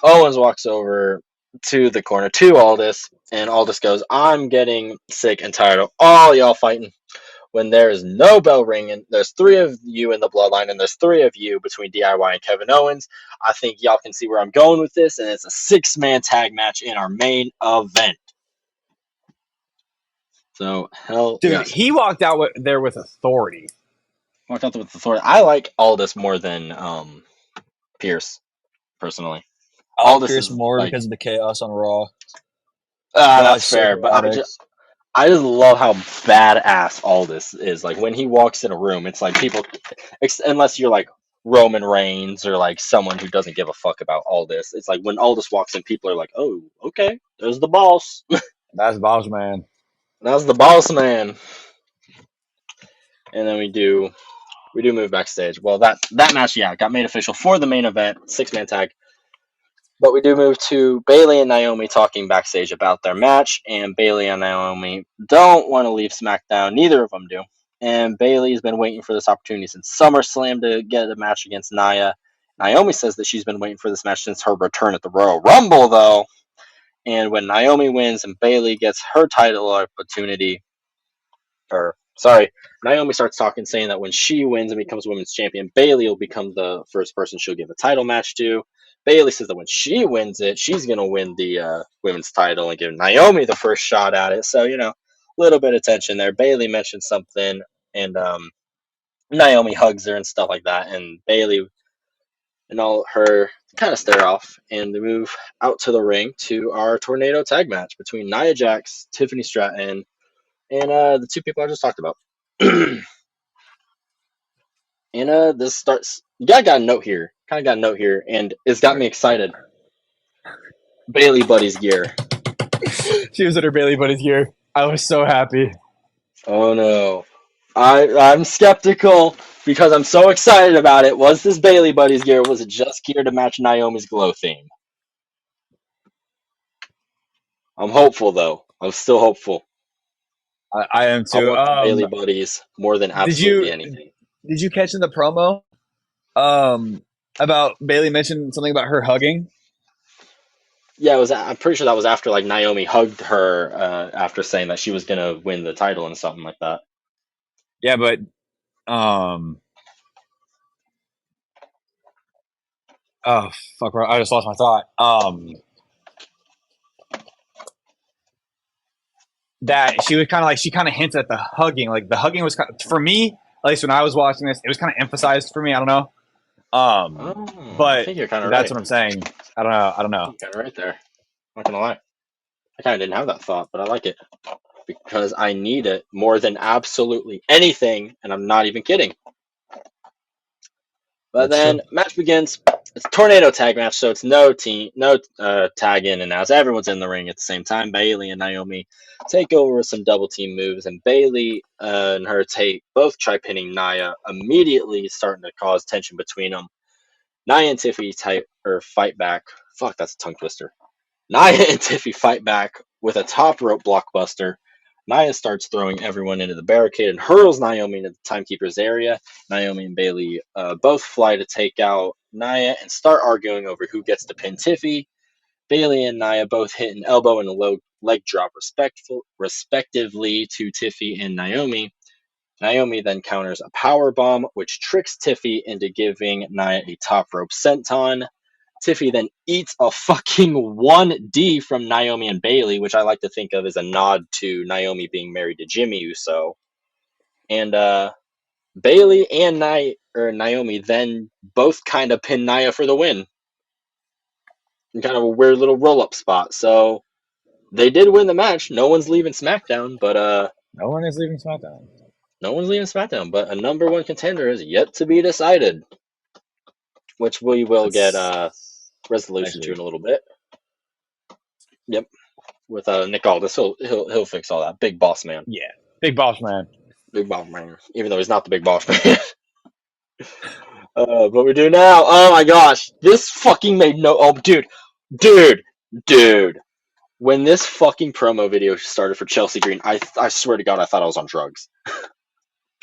Owens walks over to the corner to Aldis, and Aldis goes, "I'm getting sick and tired of all y'all fighting. When there is no bell ringing, there's 3 of you in the bloodline, and there's 3 of you between DIY and Kevin Owens. I think y'all can see where I'm going with this, and it's a 6-man tag match in our main event." So hell Dude, yes. he walked out there with authority. Walked out with authority. I like Aldis more than Pierce personally. I like Aldis Pierce is more like, because of the chaos on Raw. Raw that's is so fair, but chaotic. I just love how badass Aldis is. Like when he walks in a room, it's like people, unless you're like Roman Reigns or like someone who doesn't give a fuck about Aldis. It's like when Aldis walks in, people are like, "Oh, okay, there's the boss. That's Boss Man. That's the boss man." And then we do move backstage. Well, that match, yeah, got made official for the main event, 6-man tag. But we do move to Bayley and Naomi talking backstage about their match, and Bayley and Naomi don't want to leave SmackDown. Neither of them do. And Bayley's been waiting for this opportunity since SummerSlam to get a match against Nia. Naomi says that she's been waiting for this match since her return at the Royal Rumble, though. And when Naomi wins and Bayley gets her title opportunity, or sorry, Naomi starts talking, saying that when she wins and becomes women's champion, Bayley will become the first person she'll give a title match to. Bayley says that when she wins it, she's gonna win the women's title and give Naomi the first shot at it. So a little bit of tension there. Bayley mentioned something, and Naomi hugs her and stuff like that, and Bayley and all her kind of stare off, and they move out to the ring to our tornado tag match between Nia Jax, Tiffany Stratton, and the two people I just talked about. And this starts. Yeah, I got a note here. Kind of got a note here, and it's got me excited. Bailey Buddy's gear. She was at her Bailey Buddy's gear. I was so happy. Oh no, I'm skeptical because I'm so excited about it. Was this Bailey Buddy's gear? Or was it just gear to match Naomi's glow theme? I'm hopeful though. I'm still hopeful. I am I too. want the Bailey Buddies more than Did you absolutely anything. did you catch in the promo um about Bailey mentioned something about her hugging? Yeah, it was. I'm pretty sure that was after like Naomi hugged her after saying that she was gonna win the title and something like that. Yeah, but um oh fuck, I just lost my thought. That she was kind of like she kind of hints at the hugging. Like the hugging was kind of, for me, at least when I was watching this, it was kind of emphasized for me. I don't know. I But think you're kind of that's right. what I'm saying. I don't know. I don't know. You're kind of right there. Not gonna lie, I kind of didn't have that thought, but I like it because I need it more than absolutely anything, and I'm not even kidding. But That's true. then match begins. It's a tornado tag match, so it's no team, no tag in and out. Everyone's in the ring at the same time. Bayley and Naomi take over with some double team moves, and Bayley and her take both try pinning Nia. Immediately, starting to cause tension between them. Nia and Tiffany fight back. Fuck, that's a tongue twister. Nia and Tiffy fight back with a top rope blockbuster. Nia starts throwing everyone into the barricade and hurls Naomi into the timekeeper's area. Naomi and Bayley both fly to take out Nia and start arguing over who gets to pin Tiffy. Bayley and Nia both hit an elbow and a low leg drop respectively to Tiffy and Naomi. Naomi then counters a power bomb, which tricks Tiffy into giving Nia a top rope senton. Tiffy then eats a fucking 1D from Naomi and Bayley, which I like to think of as a nod to Naomi being married to Jimmy Uso. And Bayley and Naomi then both kind of pin Nia for the win. In kind of a weird little roll up spot. So they did win the match. No one's leaving SmackDown, but No one is leaving SmackDown. no one's leaving SmackDown, but a number one contender is yet to be decided, which we will get Next resolution to week. in a little bit. Yep, with Nick Aldis, he'll fix all that. Big boss man, Yeah, big boss man. big boss man. Even though he's not the big boss man. But we do now. Oh my gosh, this fucking made no. Oh, dude. When this fucking promo video started for Chelsea Green, I swear to God, I thought I was on drugs.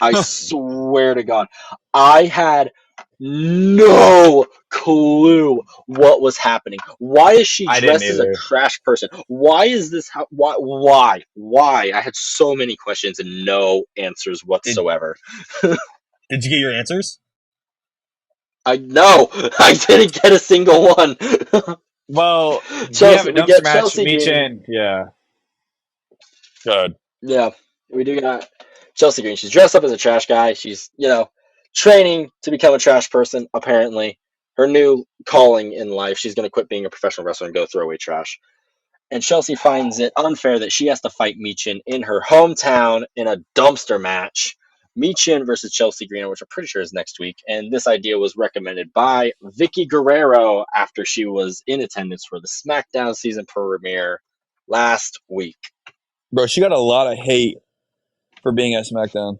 I swear to God, I had no clue what was happening. Why is she I didn't dressed as a either. trash person? Why is this? Why? I had so many questions and no answers Did whatsoever. Did you get your answers? I know I didn't get a single one. Well, we have Chelsea, a we dumpster get match. Chelsea Me Green. Chin. Yeah. Good. Yeah, we do got Chelsea Green. She's dressed up as a trash guy. She's, training to become a trash person, apparently. Her new calling in life, she's going to quit being a professional wrestler and go throw away trash. And Chelsea finds it unfair that she has to fight Michin in her hometown in a dumpster match. Michin versus Chelsea Green, which I'm pretty sure is next week. And this idea was recommended by Vicky Guerrero after she was in attendance for the SmackDown season premiere last week. Bro, she got a lot of hate for being at SmackDown.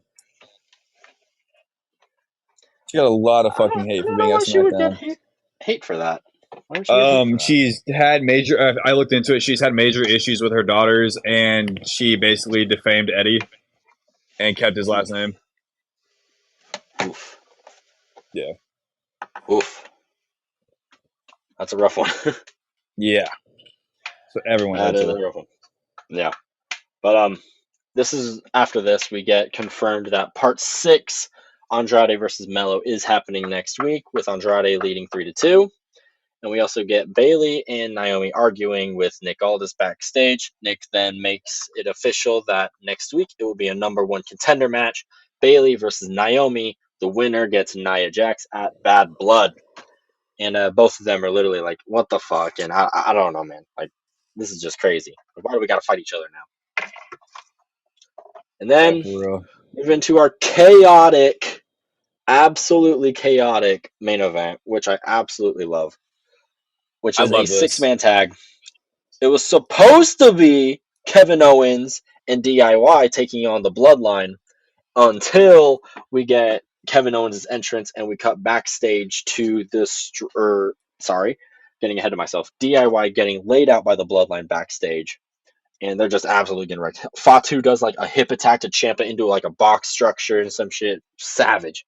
She got a lot of fucking hate for don't know being at why she would get SmackDown. hate for that. Why would she get hate for that? She's had major. I looked into it. She's had major issues with her daughters, and she basically defamed Eddie and kept his last name. Oof. Yeah. Oof. That's a rough one. Yeah. So everyone That hates is her. a rough one. Yeah. But this is after this we get confirmed that part 6, Andrade versus Mello, is happening next week with Andrade leading 3-2. And we also get Bayley and Naomi arguing with Nick Aldis backstage. Nick then makes it official that next week it will be a number 1 contender match. Bayley versus Naomi. The winner gets Nia Jax at Bad Blood. And both of them are literally like, what the fuck? And I don't know, man. Like, this is just crazy. Like, why do we got to fight each other now? And then move into our chaotic, absolutely chaotic main event, which I absolutely love, which is a 6-man tag. It was supposed to be Kevin Owens and DIY taking on the Bloodline until we get Kevin Owens' entrance and we cut backstage to getting ahead of myself. DIY getting laid out by the Bloodline backstage. And they're just absolutely getting wrecked. Fatu does like a hip attack to Ciampa into like a box structure and some shit. Savage.